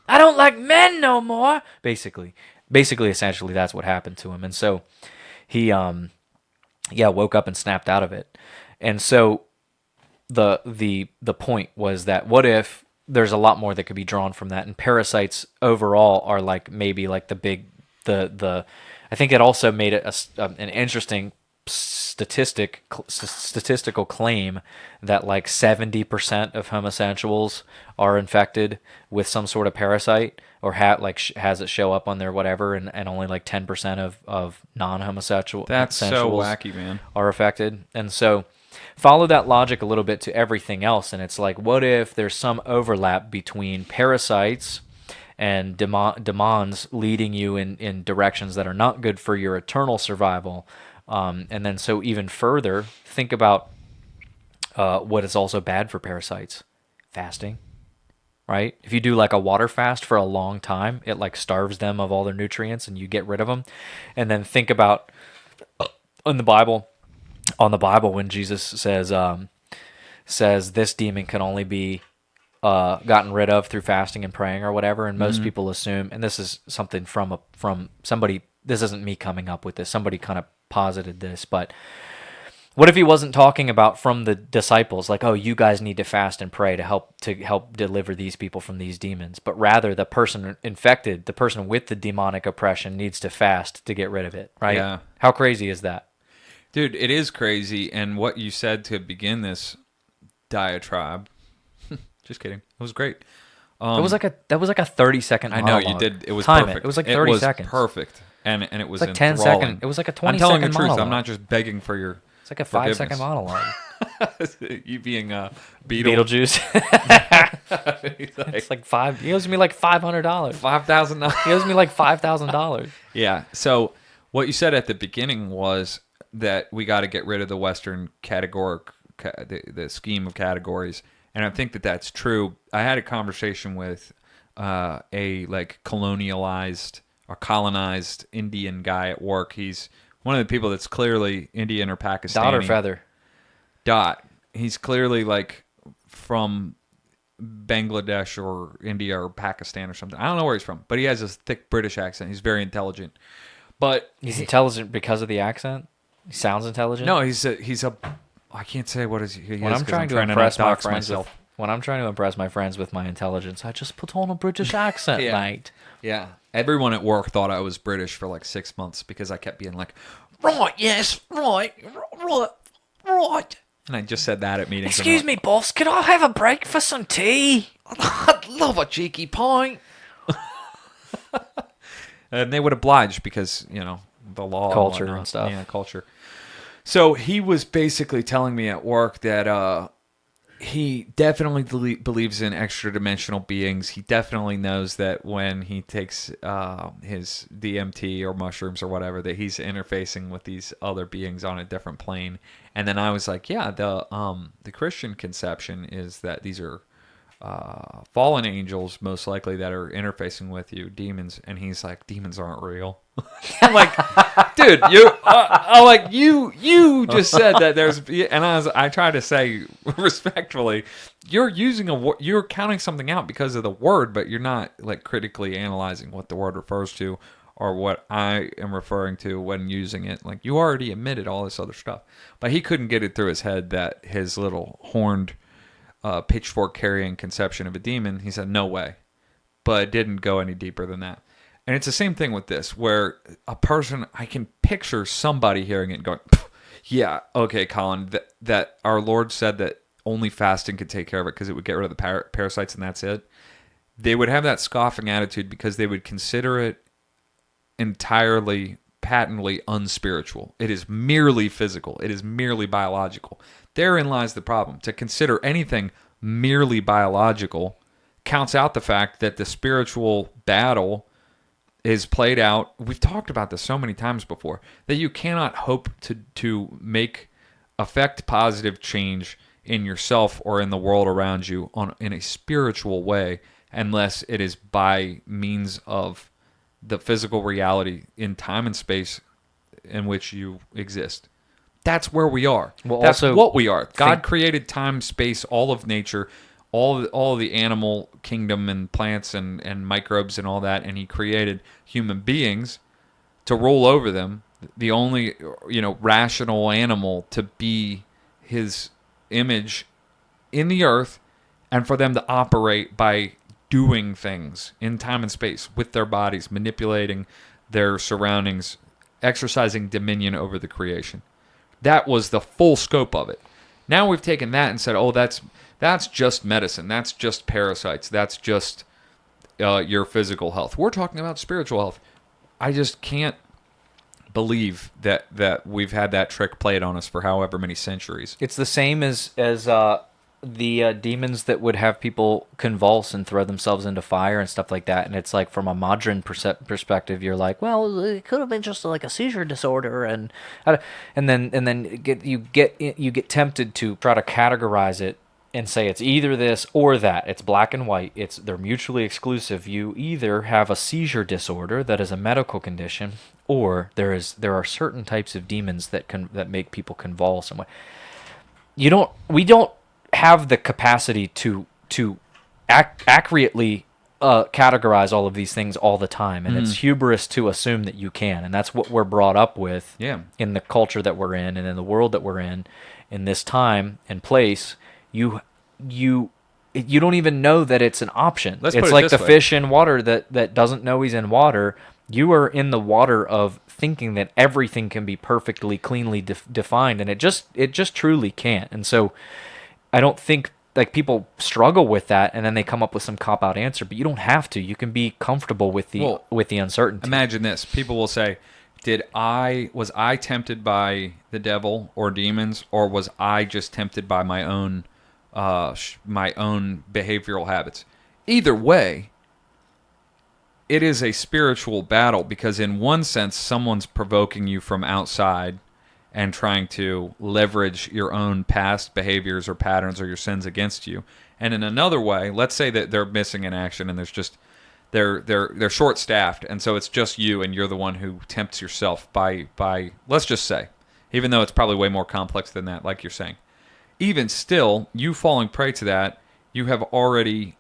I don't like men no more. Basically, essentially, that's what happened to him. And so he, woke up and snapped out of it. And so the point was that what if there's a lot more that could be drawn from that, and parasites overall are like maybe like the I think it also made it an interesting statistical claim that like 70% of homosexuals are infected with some sort of parasite, or has it show up on their whatever, and only like 10% of non-homosexual that's so wacky, man, are affected. And so follow that logic a little bit to everything else, and it's like, what if there's some overlap between parasites and demons leading you in directions that are not good for your eternal survival? And then so even further, think about what is also bad for parasites. Fasting, right? If you do like a water fast for a long time, it like starves them of all their nutrients and you get rid of them. And then think about on the Bible when Jesus says this demon can only be gotten rid of through fasting and praying or whatever. And most people assume, and this is something from somebody, this isn't me coming up with this, somebody kind of posited this, but What if he wasn't talking about from the disciples, like, oh, you guys need to fast and pray to help deliver these people from these demons, but rather the person infected, the person with the demonic oppression, needs to fast to get rid of it, right? Yeah. How crazy is that? Dude, it is crazy. And what you said to begin this diatribe, just kidding. It was great. That was like a 30-second I know monologue. you did. It was Time perfect. It was like 30 seconds. Perfect. And it was It's like 10 enthralling. seconds. It was like a 20 I'm telling second the truth. monologue. I'm not just begging for your It's like a 5-second monologue. you being a Beetlejuice. It's like five. He owes me like $500. $5,000. He owes me like $5,000. Yeah. So what you said at the beginning was that we got to get rid of the Western the scheme of categories, and I think that that's true. I had a conversation with a like colonialized or colonized Indian guy at work. He's one of the people that's clearly Indian or Pakistani. Dot or feather? Dot. He's clearly like from Bangladesh or India or Pakistan or something. I don't know where he's from, but he has this thick British accent. He's very intelligent. But He's intelligent because of the accent? He sounds intelligent? no, he's a I can't say what is he When is I'm 'cause trying to not impress my dox friends myself. when I'm trying to impress my friends with my intelligence, I just put on a British accent, Yeah. mate. Yeah. Everyone at work thought I was British for like 6 months because I kept being like, Right, yes, right. and I just said that at meetings. Excuse me, boss, could I have a break for some tea? I'd love a cheeky pint. And they would oblige because, you know, the law. Culture whatnot. and stuff. Yeah, culture. So he was basically telling me at work that he definitely believes in extra dimensional beings. He definitely knows that when he takes his DMT or mushrooms or whatever, that he's interfacing with these other beings on a different plane. And then I was like, yeah, the Christian conception is that these are fallen angels, most likely, that are interfacing with you, demons. And he's like, demons aren't real. I'm like, dude, you just said that there's, and I try to say respectfully, you're counting something out because of the word, but you're not like critically analyzing what the word refers to or what I am referring to when using it. Like, you already admitted all this other stuff, but he couldn't get it through his head that his little horned pitchfork carrying conception of a demon, he said, no way, but it didn't go any deeper than that. And it's the same thing with this, where a person, I can picture somebody hearing it and going, yeah, okay, Collin, that our Lord said that only fasting could take care of it because it would get rid of the parasites and that's it. They would have that scoffing attitude because they would consider it entirely, patently unspiritual. It is merely physical. It is merely biological. Therein lies the problem. To consider anything merely biological counts out the fact that the spiritual battle is played out. We've talked about this so many times before, that you cannot hope to affect positive change in yourself or in the world around you in a spiritual way unless it is by means of the physical reality in time and space in which you exist. That's where we are. Well, that's also what we are. God created time, space, all of nature, all the animal kingdom and plants and microbes and all that, and he created human beings to rule over them, the only rational animal to be his image in the earth, and for them to operate by doing things in time and space with their bodies, manipulating their surroundings, exercising dominion over the creation. That was the full scope of it. Now we've taken that and said, oh, that's just medicine. That's just parasites. That's just your physical health. We're talking about spiritual health. I just can't believe that we've had that trick played on us for however many centuries. It's the same as the demons that would have people convulse and throw themselves into fire and stuff like that. And it's like, from a modern perspective, you're like, well, it could have been just like a seizure disorder, and then you get tempted to try to categorize it and say it's either this or that. It's black and white. They're mutually exclusive. You either have a seizure disorder that is a medical condition, or there are certain types of demons that make people convulse. And we don't have the capacity to accurately categorize all of these things all the time, and it's hubris to assume that you can, and that's what we're brought up with in the culture that we're in and in the world that we're in this time and place. You don't even know that it's an option. It's like the fish in water that doesn't know he's in water. You are in the water of thinking that everything can be perfectly, cleanly defined, and it just truly can't. And so I don't think like people struggle with that, and then they come up with some cop-out answer, but you don't have to. You can be comfortable with the uncertainty. Imagine this. People will say, was I tempted by the devil or demons, or was I just tempted by my own behavioral habits? Either way, it is a spiritual battle, because in one sense, someone's provoking you from outside and trying to leverage your own past behaviors or patterns or your sins against you. And in another way, let's say that they're missing in action and there's just they're short-staffed, and so it's just you, and you're the one who tempts yourself by let's just say, even though it's probably way more complex than that, like you're saying. Even still, you falling prey to that, you have already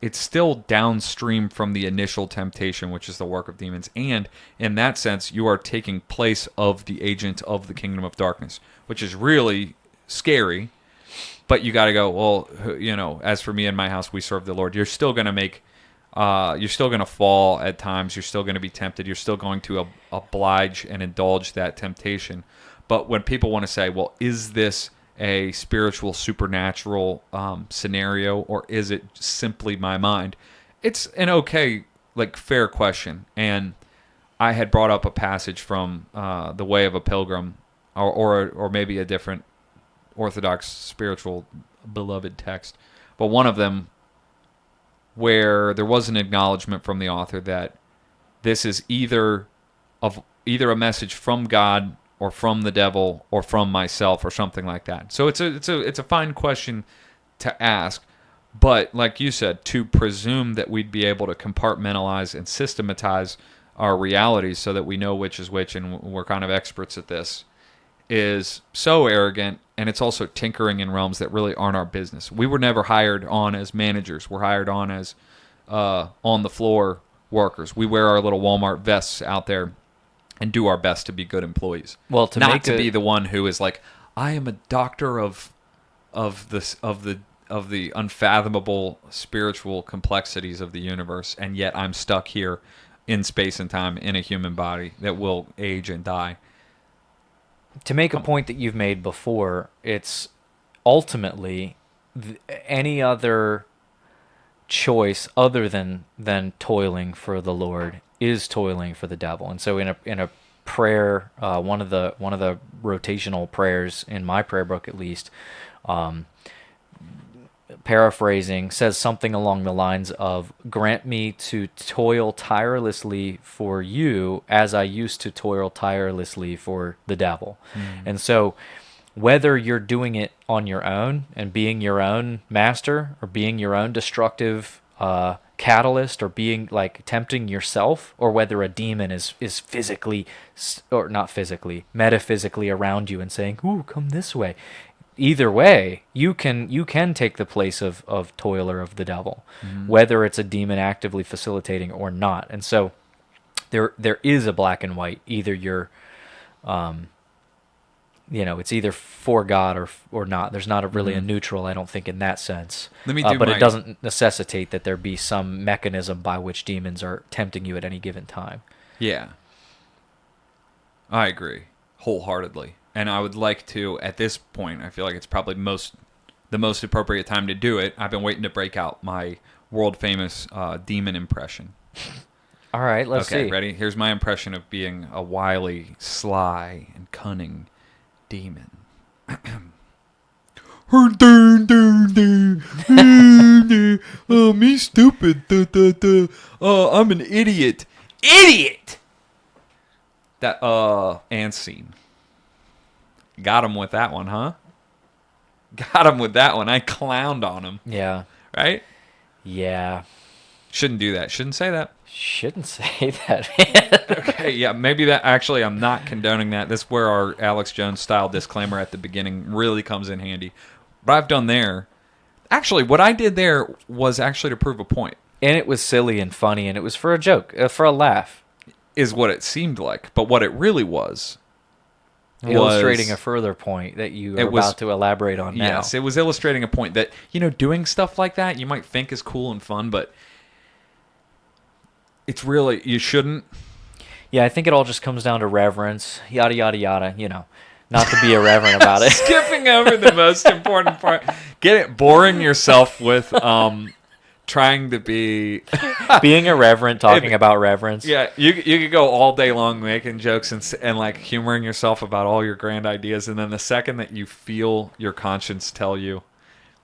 it's still downstream from the initial temptation, which is the work of demons. And in that sense, you are taking place of the agent of the kingdom of darkness, which is really scary. But you got to go, well, as for me and my house, we serve the Lord. You're still going to fall at times. You're still going to be tempted. You're still going to oblige and indulge that temptation. But when people want to say, well, is this a spiritual, supernatural scenario, or is it simply my mind? It's an fair question. And I had brought up a passage from The Way of a Pilgrim, or maybe a different Orthodox spiritual beloved text, but one of them where there was an acknowledgement from the author that this is either a message from God or from the devil, or from myself, or something like that. So it's a fine question to ask, but like you said, to presume that we'd be able to compartmentalize and systematize our realities so that we know which is which, and we're kind of experts at this, is so arrogant, and it's also tinkering in realms that really aren't our business. We were never hired on as managers. We're hired on as on the floor workers. We wear our little Walmart vests out there and do our best to be good employees. Well, not to be the one who is like, I am a doctor of the unfathomable spiritual complexities of the universe, and yet I'm stuck here in space and time in a human body that will age and die. To make a point that you've made before, it's ultimately any other choice other than toiling for the Lord is toiling for the devil. And so in a prayer, one of the rotational prayers in my prayer book, at least, paraphrasing, says something along the lines of, grant me to toil tirelessly for you as I used to toil tirelessly for the devil. And so whether you're doing it on your own and being your own master, or being your own destructive catalyst, or being like tempting yourself, or whether a demon is physically, or not physically, metaphysically around you and saying, ooh, come this way. Either way, you can take the place of toiler of the devil, whether it's a demon actively facilitating or not. And so there is a black and white. Either you're it's either for God or not. There's not really a neutral, I don't think, in that sense. But it doesn't necessitate that there be some mechanism by which demons are tempting you at any given time. Yeah. I agree wholeheartedly. And I would like to, at this point, I feel like it's probably the most appropriate time to do it. I've been waiting to break out my world-famous demon impression. All right, let's see. Okay, ready? Here's my impression of being a wily, sly, and cunning demon. Me stupid. I'm an idiot. Idiot! That, ant scene. Got him with that one, huh? Got him with that one. I clowned on him. Yeah. Right? Yeah. Shouldn't do that. Shouldn't say that. Shouldn't say that. Okay, yeah, maybe that. Actually, I'm not condoning that. This is where our Alex Jones style disclaimer at the beginning really comes in handy. What I've done there, actually, what I did there was actually to prove a point. And it was silly and funny, and it was for a joke, for a laugh. Is what it seemed like. But what it really was Illustrating a further point that you are about to elaborate on now. Yes, it was illustrating a point that, doing stuff like that you might think is cool and fun, but it's really, you shouldn't. Yeah, I think it all just comes down to reverence, yada, yada, yada, not to be irreverent about it. Skipping over the most important part. Boring yourself with trying to be being irreverent, talking about reverence. Yeah, you could go all day long making jokes and like humoring yourself about all your grand ideas, and then the second that you feel your conscience tell you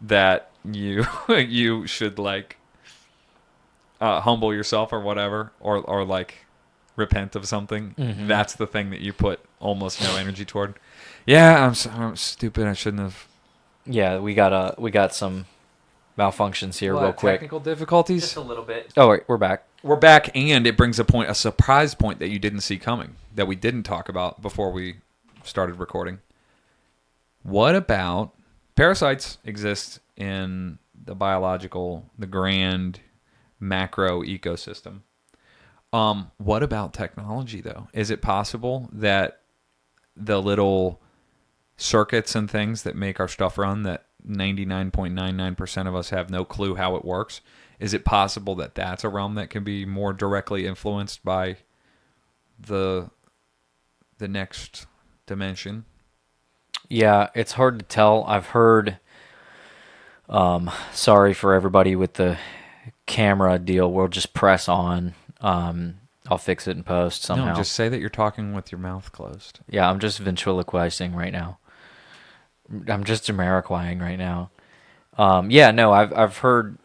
that you should like humble yourself or whatever, or like repent of something, that's the thing that you put almost no energy toward. Yeah, I'm stupid. I shouldn't have. Yeah, we got some malfunctions here real quick. Technical difficulties? Just a little bit. Oh, wait, we're back. We're back, and it brings a surprise point that you didn't see coming, that we didn't talk about before we started recording. What about parasites exist in the grand macro ecosystem? What about technology, though? Is it possible that the little circuits and things that make our stuff run, that 99.99% of us have no clue how it works, is it possible that that's a realm that can be more directly influenced by the next dimension? Yeah, it's hard to tell. I've heard, sorry for everybody with the camera deal, we'll just press on. I'll fix it in post somehow. No, just say that you're talking with your mouth closed. Yeah, I'm just ventriloquizing right now. I'm just Jamiroquaiing right now. Yeah, no, I've heard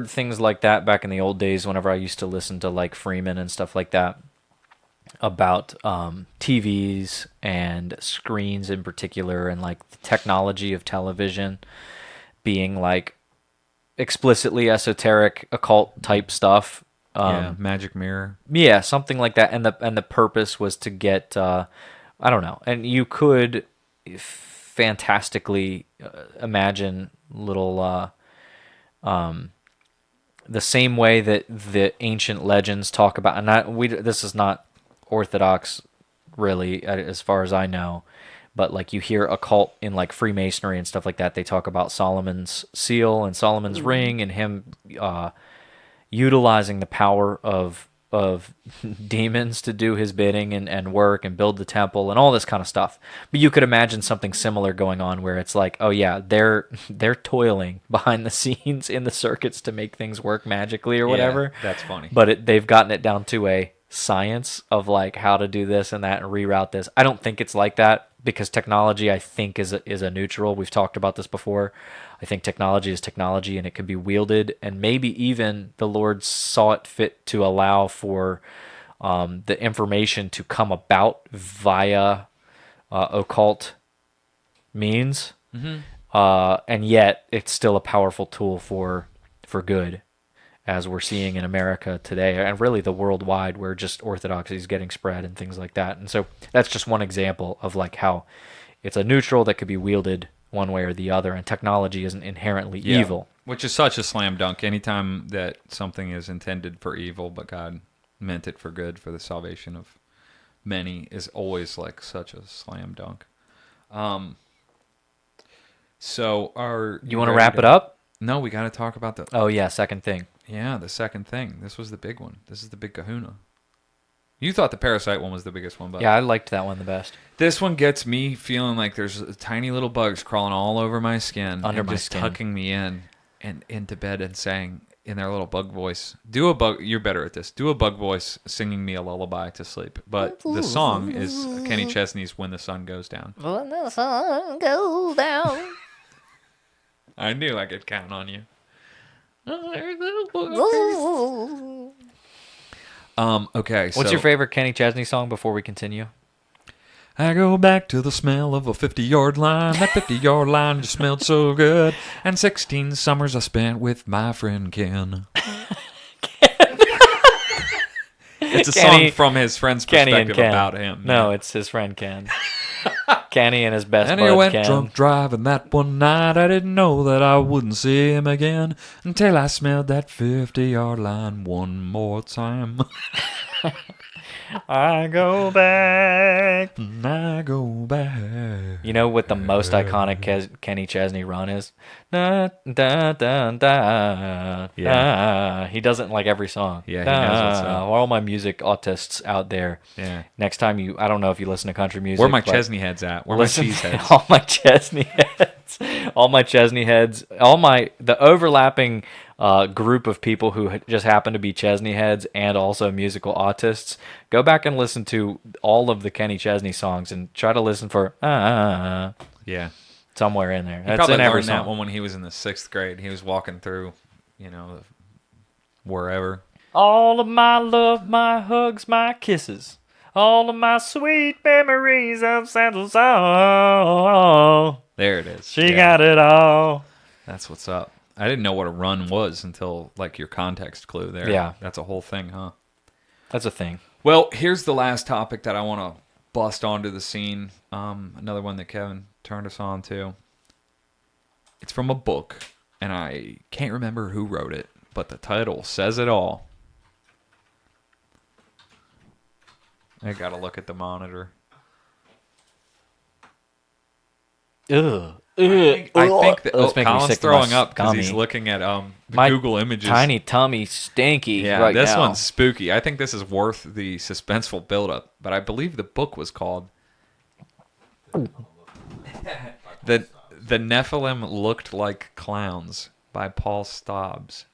things like that back in the old days whenever I used to listen to like Freeman and stuff like that, about TVs and screens in particular, and like the technology of television being like explicitly esoteric occult type stuff. Magic mirror. Yeah, something like that, and the purpose was to get I don't know, and you could fantastically imagine little the same way that the ancient legends talk about, and this is not orthodox really as far as I know, but like you hear occult in like Freemasonry and stuff like that, they talk about Solomon's seal and Solomon's ring, and him utilizing the power of demons to do his bidding and work and build the temple and all this kind of stuff. But you could imagine something similar going on where it's like, oh yeah, they're toiling behind the scenes in the circuits to make things work magically or whatever. Yeah, that's funny. But they've gotten it down to a science of like how to do this and that and reroute this. I don't think it's like that, because technology, I think, is a neutral. We've talked about this before. I think technology is technology, and it can be wielded, and maybe even the Lord saw it fit to allow for the information to come about via occult means, and yet it's still a powerful tool for good, as we're seeing in America today, and really the worldwide, where just orthodoxy is getting spread and things like that. And so that's just one example of like how it's a neutral that could be wielded one way or the other, and technology isn't inherently evil. Which is such a slam dunk. Anytime that something is intended for evil, but God meant it for good, for the salvation of many, is always like such a slam dunk. So you want to wrap it up? No, we got to talk about the... Oh yeah, second thing. Yeah, the second thing. This was the big one. This is the big kahuna. You thought the Parasite one was the biggest one, but... Yeah, I liked that one the best. This one gets me feeling like there's tiny little bugs crawling all over my skin. Under and my just skin. tucking me in and into bed and saying in their little bug voice, you're better at this. Do a bug voice singing me a lullaby to sleep. But the song is Kenny Chesney's When the Sun Goes Down. When the sun goes down. I knew I could count on you. Okay, What's your favorite Kenny Chesney song before we continue? I go back to the smell of a 50-yard line. That 50-yard line just smelled so good. And 16 summers I spent with my friend Ken. It's a Kenny, song from his friend's Kenny perspective and Ken. about him. No, it's his friend Ken. Kenny and his best And bud he went Ken. drunk driving that one night. I didn't know that I wouldn't see him again until I smelled that 50-yard line one more time. I go back. I go back. You know what the most iconic Kenny Chesney run is? Da, da, da, da, da. He does it in like every song. Yeah, he knows what's up. All my music autists out there. Yeah. Next time I don't know if you listen to country music. Where my but Chesney heads at? Where my listen cheese heads? all my Chesney heads. All my Chesney heads. The overlapping group of people who just happen to be Chesney heads and also musical autists. Go back and listen to all of the Kenny Chesney songs and try to listen for Yeah. somewhere in there. He That's probably in every learned that song. one when he was in the 6th grade. He was walking through, wherever. All of my love, my hugs, my kisses. All of my sweet memories of Santa's all. There it is. She got it all. That's what's up. I didn't know what a run was until like your context clue there. Yeah. That's a whole thing, huh? That's a thing. Well, here's the last topic that I want to bust onto the scene. Another one that Kevin turned us on to. It's from a book, and I can't remember who wrote it, but the title says it all. I gotta look at the monitor. Ugh. I think that That's making me Collin's sick to my throwing up because he's stomach. looking at the My Google images. Tiny tummy stinky Yeah, right this now. one's spooky. I think this is worth the suspenseful buildup. But I believe the book was called the Nephilim Looked Like Clowns by Paul Stobbs.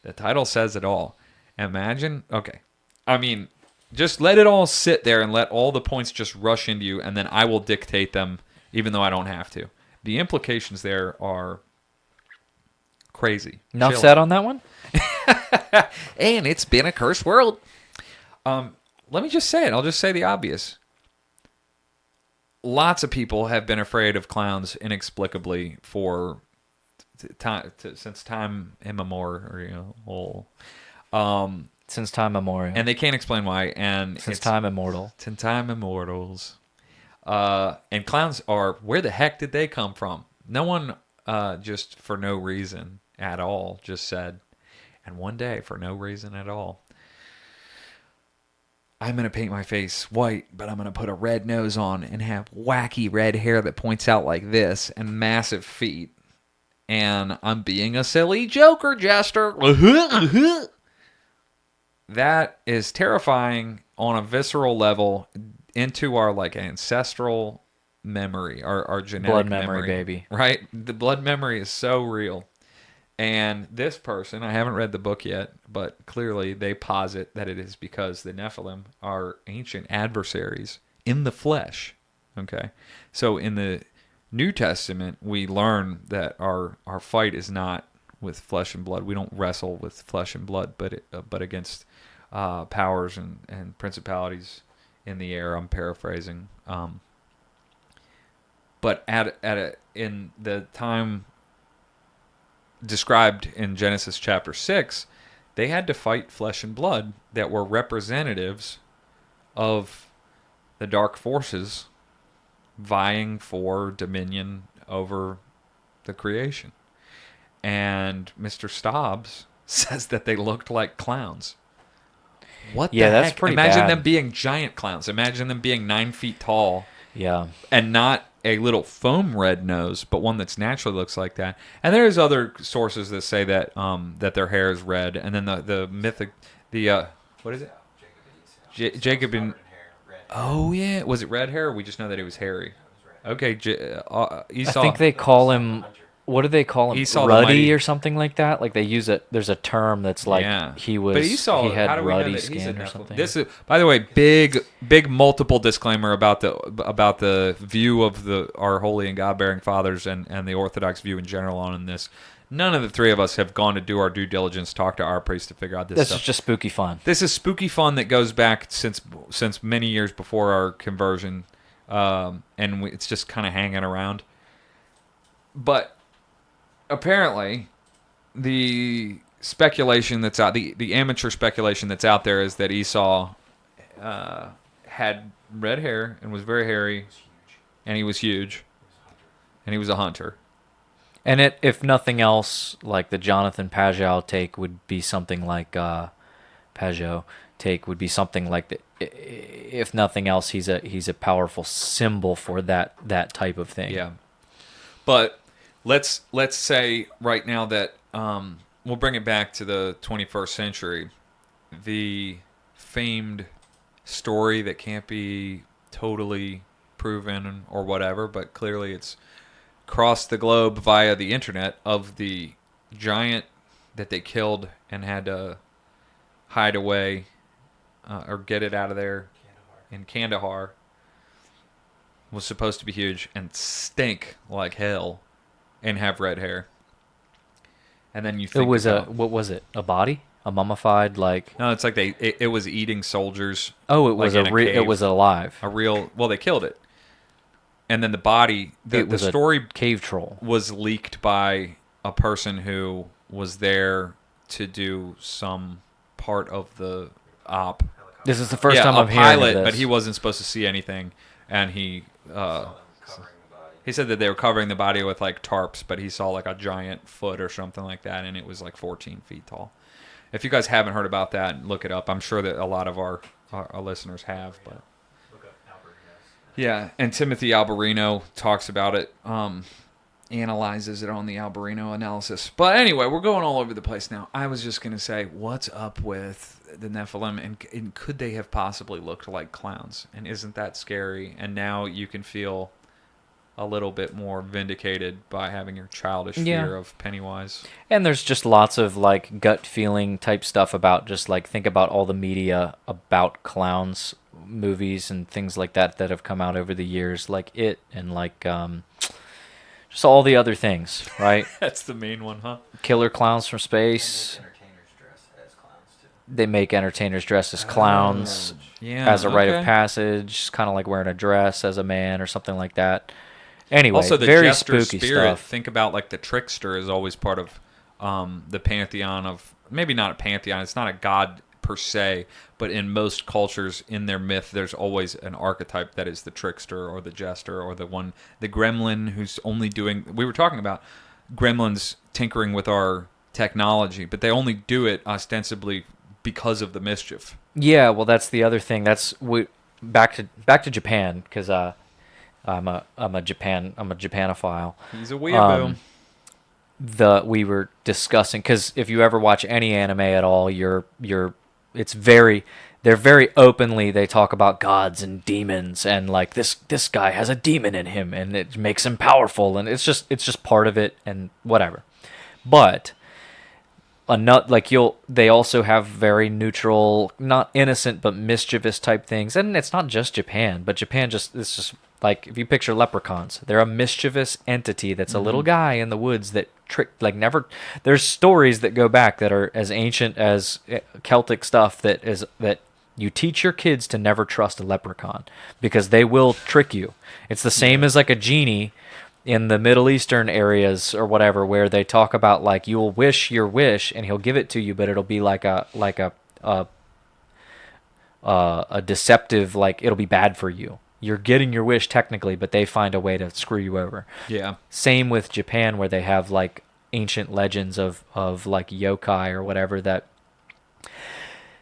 The title says it all. Imagine, okay. I mean, just let it all sit there and let all the points just rush into you, and then I will dictate them, even though I don't have to. The implications there are crazy. Enough Chill. said on that one? And it's been a cursed world. Let me just say it. I'll just say the obvious. Lots of people have been afraid of clowns inexplicably for since time immemorial. Since time immemorial. And they can't explain why. And Since time immortal. Since time immortals. And clowns are, where the heck did they come from? No one just for no reason at all just said, and one day for no reason at all, I'm going to paint my face white, but I'm going to put a red nose on and have wacky red hair that points out like this and massive feet. And I'm being a silly joker jester. That is terrifying on a visceral level into our like ancestral memory, our genetic Blood memory, baby. Right? The blood memory is so real. And this person, I haven't read the book yet, but clearly they posit that it is because the Nephilim are ancient adversaries in the flesh. Okay? So in the New Testament, we learn that our fight is not with flesh and blood. We don't wrestle with flesh and blood, but against powers and principalities in the air. I'm paraphrasing. But in the time described in Genesis chapter 6, they had to fight flesh and blood that were representatives of the dark forces vying for dominion over the creation. And Mr. Stobbs says that they looked like clowns. What the that's heck? pretty Imagine bad. them being giant clowns. Imagine them being 9 feet tall. Yeah. And not a little foam red nose, but one that's naturally looks like that. And there's other sources that say that that their hair is red. And then the mythic, what is it? Jacobin. Oh yeah, was it red hair? Or we just know that it was hairy. Okay, I Esau. think they call him. What do they call him? Esau the Ruddy Mighty. or something like that. Like they use it. There's a term that's like he was. But Esau, he had how do we know ruddy that he's a skin or Nephilim? something. This is, by the way, big multiple disclaimer about the view of our holy and God-bearing fathers and the Orthodox view in general on this. None of the three of us have gone to do our due diligence, talk to our priest to figure out this This stuff. is just spooky fun. This is spooky fun that goes back since many years before our conversion, and it's just kind of hanging around. But apparently, the speculation that's out, the amateur speculation that's out there is that Esau had red hair and was very hairy, and he was huge, and he was a hunter. And if nothing else, like the Jonathan Pajot take would be something like if nothing else, he's a powerful symbol for that type of thing. Yeah. But let's say right now that we'll bring it back to the 21st century. The famed story that can't be totally proven or whatever, but clearly it's crossed the globe via the internet, of the giant that they killed and had to hide away or get it out of there in Kandahar, was supposed to be huge and stink like hell and have red hair. And then you think it was what was it? A body? A mummified, like? No, it's like it was eating soldiers. Oh, it was like it was alive. Well, they killed it. And then the body, the story cave troll was leaked by a person who was there to do some part of the op. This is the first time I'm hearing pilot, of this. But he wasn't supposed to see anything, and he said that they were covering the body with like tarps, but he saw like a giant foot or something like that, and it was like 14 feet tall. If you guys haven't heard about that, look it up. I'm sure that a lot of our listeners have, but yeah. And Timothy Alberino talks about it, analyzes it on the Alberino analysis. But anyway, we're going all over the place now. I was just going to say, what's up with the Nephilim, and could they have possibly looked like clowns? And isn't that scary? And now you can feel a little bit more vindicated by having your childish fear of Pennywise. And there's just lots of like gut feeling type stuff about just like, think about all the media about clowns, movies and things like that have come out over the years, like It and like just all the other things, right? That's the main one, huh? Killer clowns from space. They make entertainers dress as clowns as a rite of passage, kind of like wearing a dress as a man or something like that. Anyway, also, the very jester spooky spirit, stuff. Think about like the trickster is always part of the pantheon of, maybe not a pantheon, it's not a god per se, but in most cultures, in their myth, there's always an archetype that is the trickster or the jester or the gremlin who's only doing, we were talking about gremlins tinkering with our technology, but they only do it ostensibly because of the mischief. Yeah, well, that's the other thing. Back to Japan, because I'm a Japanophile. He's a weeaboo. We were discussing, because if you ever watch any anime at all, they're very openly, they talk about gods and demons, and like this guy has a demon in him and it makes him powerful, and it's just part of it and whatever. But they also have very neutral, not innocent but mischievous type things, and it's not just Japan, but Japan it's just like, if you picture leprechauns, they're a mischievous entity that's a little guy in the woods that there's stories that go back that are as ancient as Celtic stuff that you teach your kids to never trust a leprechaun because they will trick you. It's the same as like a genie in the Middle Eastern areas or whatever, where they talk about like, you'll wish your wish and he'll give it to you, but it'll be like a deceptive, like it'll be bad for you. You're getting your wish technically, but they find a way to screw you over. Yeah. Same with Japan, where they have like ancient legends of like yokai or whatever, that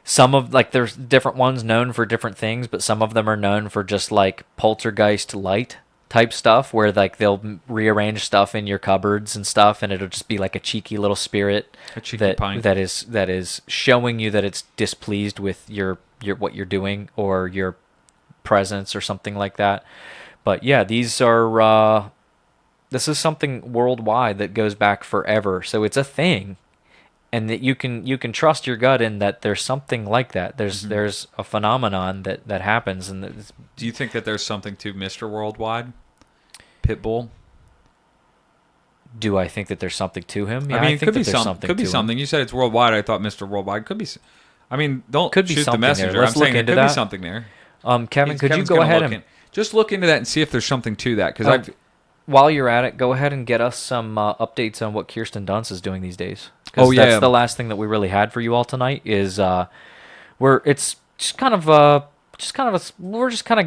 some of, like, there's different ones known for different things, but some of them are known for just like poltergeist light type stuff, where like they'll rearrange stuff in your cupboards and stuff, and it'll just be like a cheeky little spirit that is showing you that it's displeased with your what you're doing or your presence or something like that. But yeah, this is something worldwide that goes back forever, so it's a thing, and that you can trust your gut in that there's something like that. There's a phenomenon that happens. And do you think that there's something to Mr. Worldwide, Pitbull? Do I think that there's something to him? Yeah, I mean, it could be something. You said it's worldwide. I thought Mr. Worldwide could be. I mean, don't shoot the messenger. I'm saying there could be something there. Kevin, could you go ahead and just look into that and see if there's something to that? Because while you're at it, go ahead and get us some updates on what Kirsten Dunst is doing these days. Oh yeah, that's the last thing that we really had for you all tonight. Is we're just kind of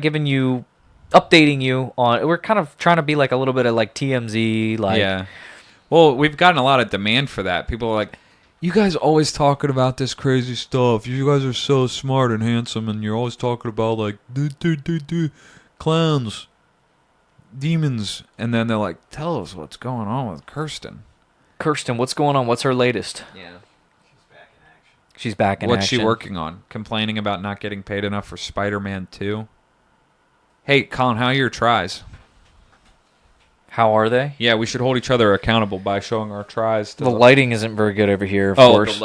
giving you updating you on. We're kind of trying to be like a little bit of like TMZ, like Yeah. Well, we've gotten a lot of demand for that. People are like, you guys always talking about this crazy stuff. You guys are so smart and handsome, and you're always talking about like clowns, demons, and then they're like, tell us what's going on with Kirsten. Kirsten, what's going on? What's her latest? Yeah. She's back in What's action. she working on? Complaining about not getting paid enough for Spider-Man 2? Hey, Collin, how are your tries? How are they? Yeah, we should hold each other accountable by showing our tries. To The lighting isn't very good over here, of course.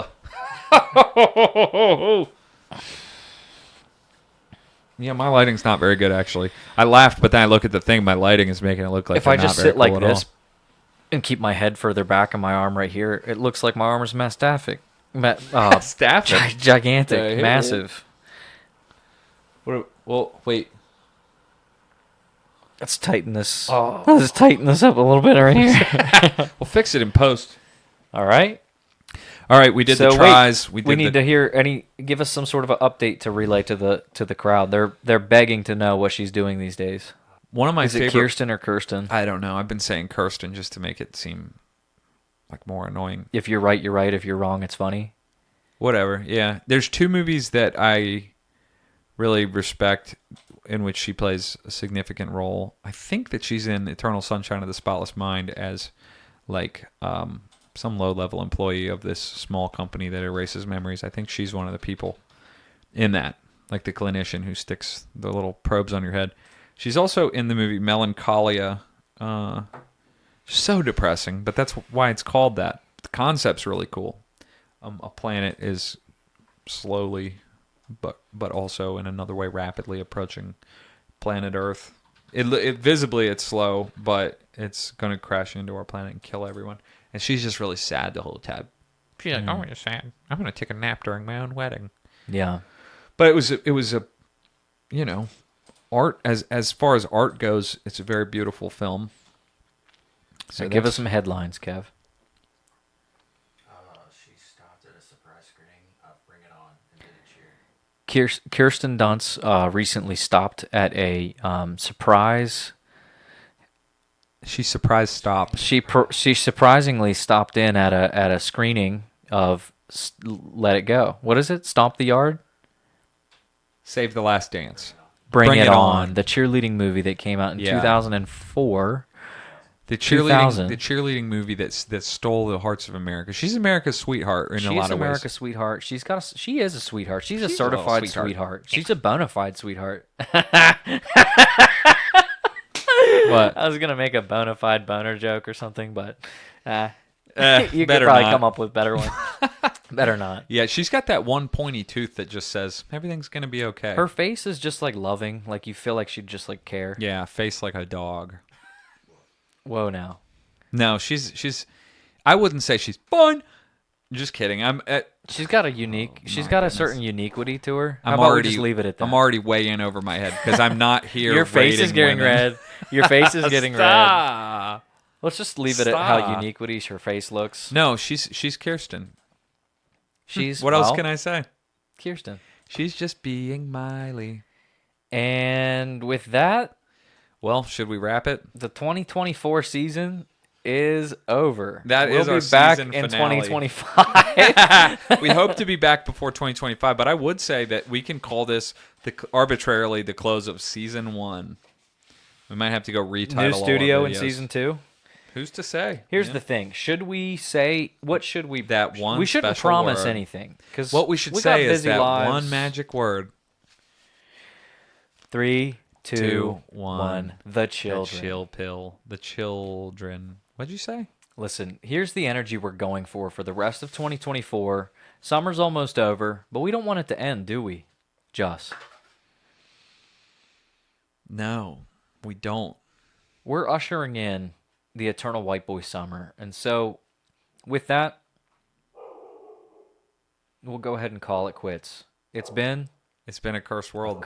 Yeah, my lighting's not very good, actually. I laughed, but then I look at the thing. My lighting is making it look like If I they're just not very sit like cool at this and keep my head further back and my arm right here, it looks like my arm is mastific. Staffing. Gigantic, The hell? massive. Well, wait. Let's tighten this. Let's tighten this up a little bit right here. We'll fix it in post. All right. All right, we did So the tries. we need to hear give us some sort of an update to relay to the crowd. They're begging to know what she's doing these days. One of my Is it favorite. Kirsten or Kirsten? I don't know. I've been saying Kirsten just to make it seem like more annoying. If you're right, you're right. If you're wrong, it's funny. Whatever. Yeah. There's two movies that I really respect in which she plays a significant role. I think that she's in Eternal Sunshine of the Spotless Mind as like some low-level employee of this small company that erases memories. I think she's one of the people in that, like the clinician who sticks the little probes on your head. She's also in the movie Melancholia. So depressing, but that's why it's called that. The concept's really cool. A planet is slowly, but also in another way rapidly approaching planet Earth. It visibly it's slow, but it's going to crash into our planet and kill everyone. And she's just really sad the whole time. She's like, "Oh, I'm just sad. I'm going to take a nap during my own wedding." Yeah. But it was a, art as far as art goes, it's a very beautiful film. So give us some headlines, Kev. She stopped at a surprise screening of Bring It On and did a cheer. Kirsten Dunst recently stopped at a surprise. She surprise stopped. She surprisingly stopped in at a screening of Let It Go. What is it? Stomp the Yard? Save the Last Dance. Bring It On, the cheerleading movie that came out in 2004. The 2000. cheerleading movie that stole the hearts of America. She's America's sweetheart in a lot She's of America's ways. sweetheart. She is a sweetheart. She's a She's a little certified sweetheart. sweetheart. She's a bona fide sweetheart. What? I was gonna make a bona fide boner joke or something, but you could better probably not. come up with better ones. Better not. Yeah, she's got that one pointy tooth that just says everything's gonna be okay. Her face is just like loving, like you feel like she'd just like care. Yeah, face like a dog. Whoa, now. No, she's. I wouldn't say she's fun. Just kidding. She's got a unique. She's got a certain uniquity to her. How I'm about already we just leave it at that? I'm already way in over my head because I'm not here. Your face is rating getting women. red. Your face is getting red. Stop. Let's just leave it at how Stop. uniquely her face looks. No, she's Kirsten. She's What else can I say? Kirsten. She's just being Miley. And with that, Well, should we wrap it? the 2024 season is over. That we'll is be our back season in finale. 2025. We hope to be back before 2025, but I would say that we can call this arbitrarily the close of season 1. We might have to go retitle New all our studio in videos. season 2. Who's to say? Here's Yeah. the thing: should we say what should we? That one We shouldn't special promise word. anything because What we should got say is busy that lives. one magic word. 3, 2, Two, 1. one. The children. The chill pill. The children. What'd you say? Listen, here's the energy we're going for the rest of 2024. Summer's almost over, but we don't want it to end, do we? Just. No, we don't. We're ushering in the eternal white boy summer. And so, with that, we'll go ahead and call it quits. It's been... It's been a cursed world.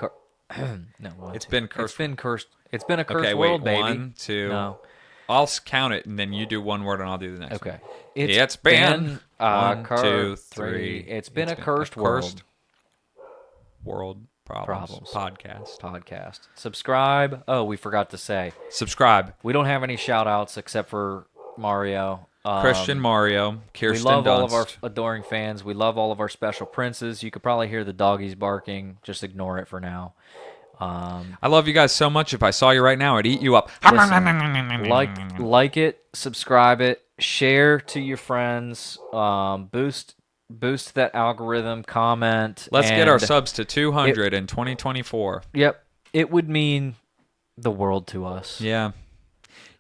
no, one, It's two. been cursed. It's been cursed. It's been a cursed Okay, world, wait. baby. 1, 2. No. I'll count it, and then you do one word, and I'll do the next. Okay. one. It's been a 1, 2, 3. It's been a cursed world. world. Problems. Podcast. Subscribe. Oh, we forgot to say. Subscribe. We don't have any shout outs except for Mario. Christian, Mario, Kirsten, We love all of Dunst. our adoring fans. We love all of our special princes. You could probably hear the doggies barking. Just ignore it for now. I love you guys so much. If I saw you right now, I'd eat you up. Listen, like it, subscribe it, share to your friends, boost that algorithm, comment. Let's get our and subs to 200 in 2024. Yep, it would mean the world to us. Yeah.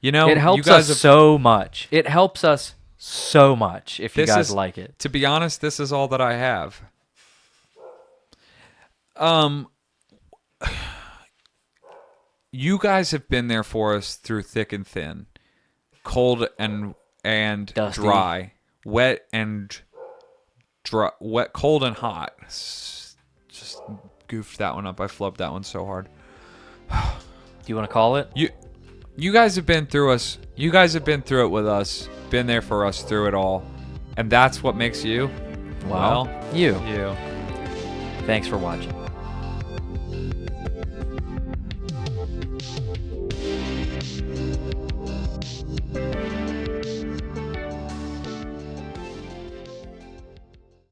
You know, It helps you guys us so much. It helps us so much if you guys like it. To be honest, this is all that I have. You guys have been there for us through thick and thin, cold and Dusty. dry, wet and dry, wet, cold and hot. Just goofed that one up. I flubbed that one so hard. Do you want to call it? You guys have been through us. You guys have been through it with us. Been there for us through it all, and that's what makes you. Well, you. You. Thanks for watching.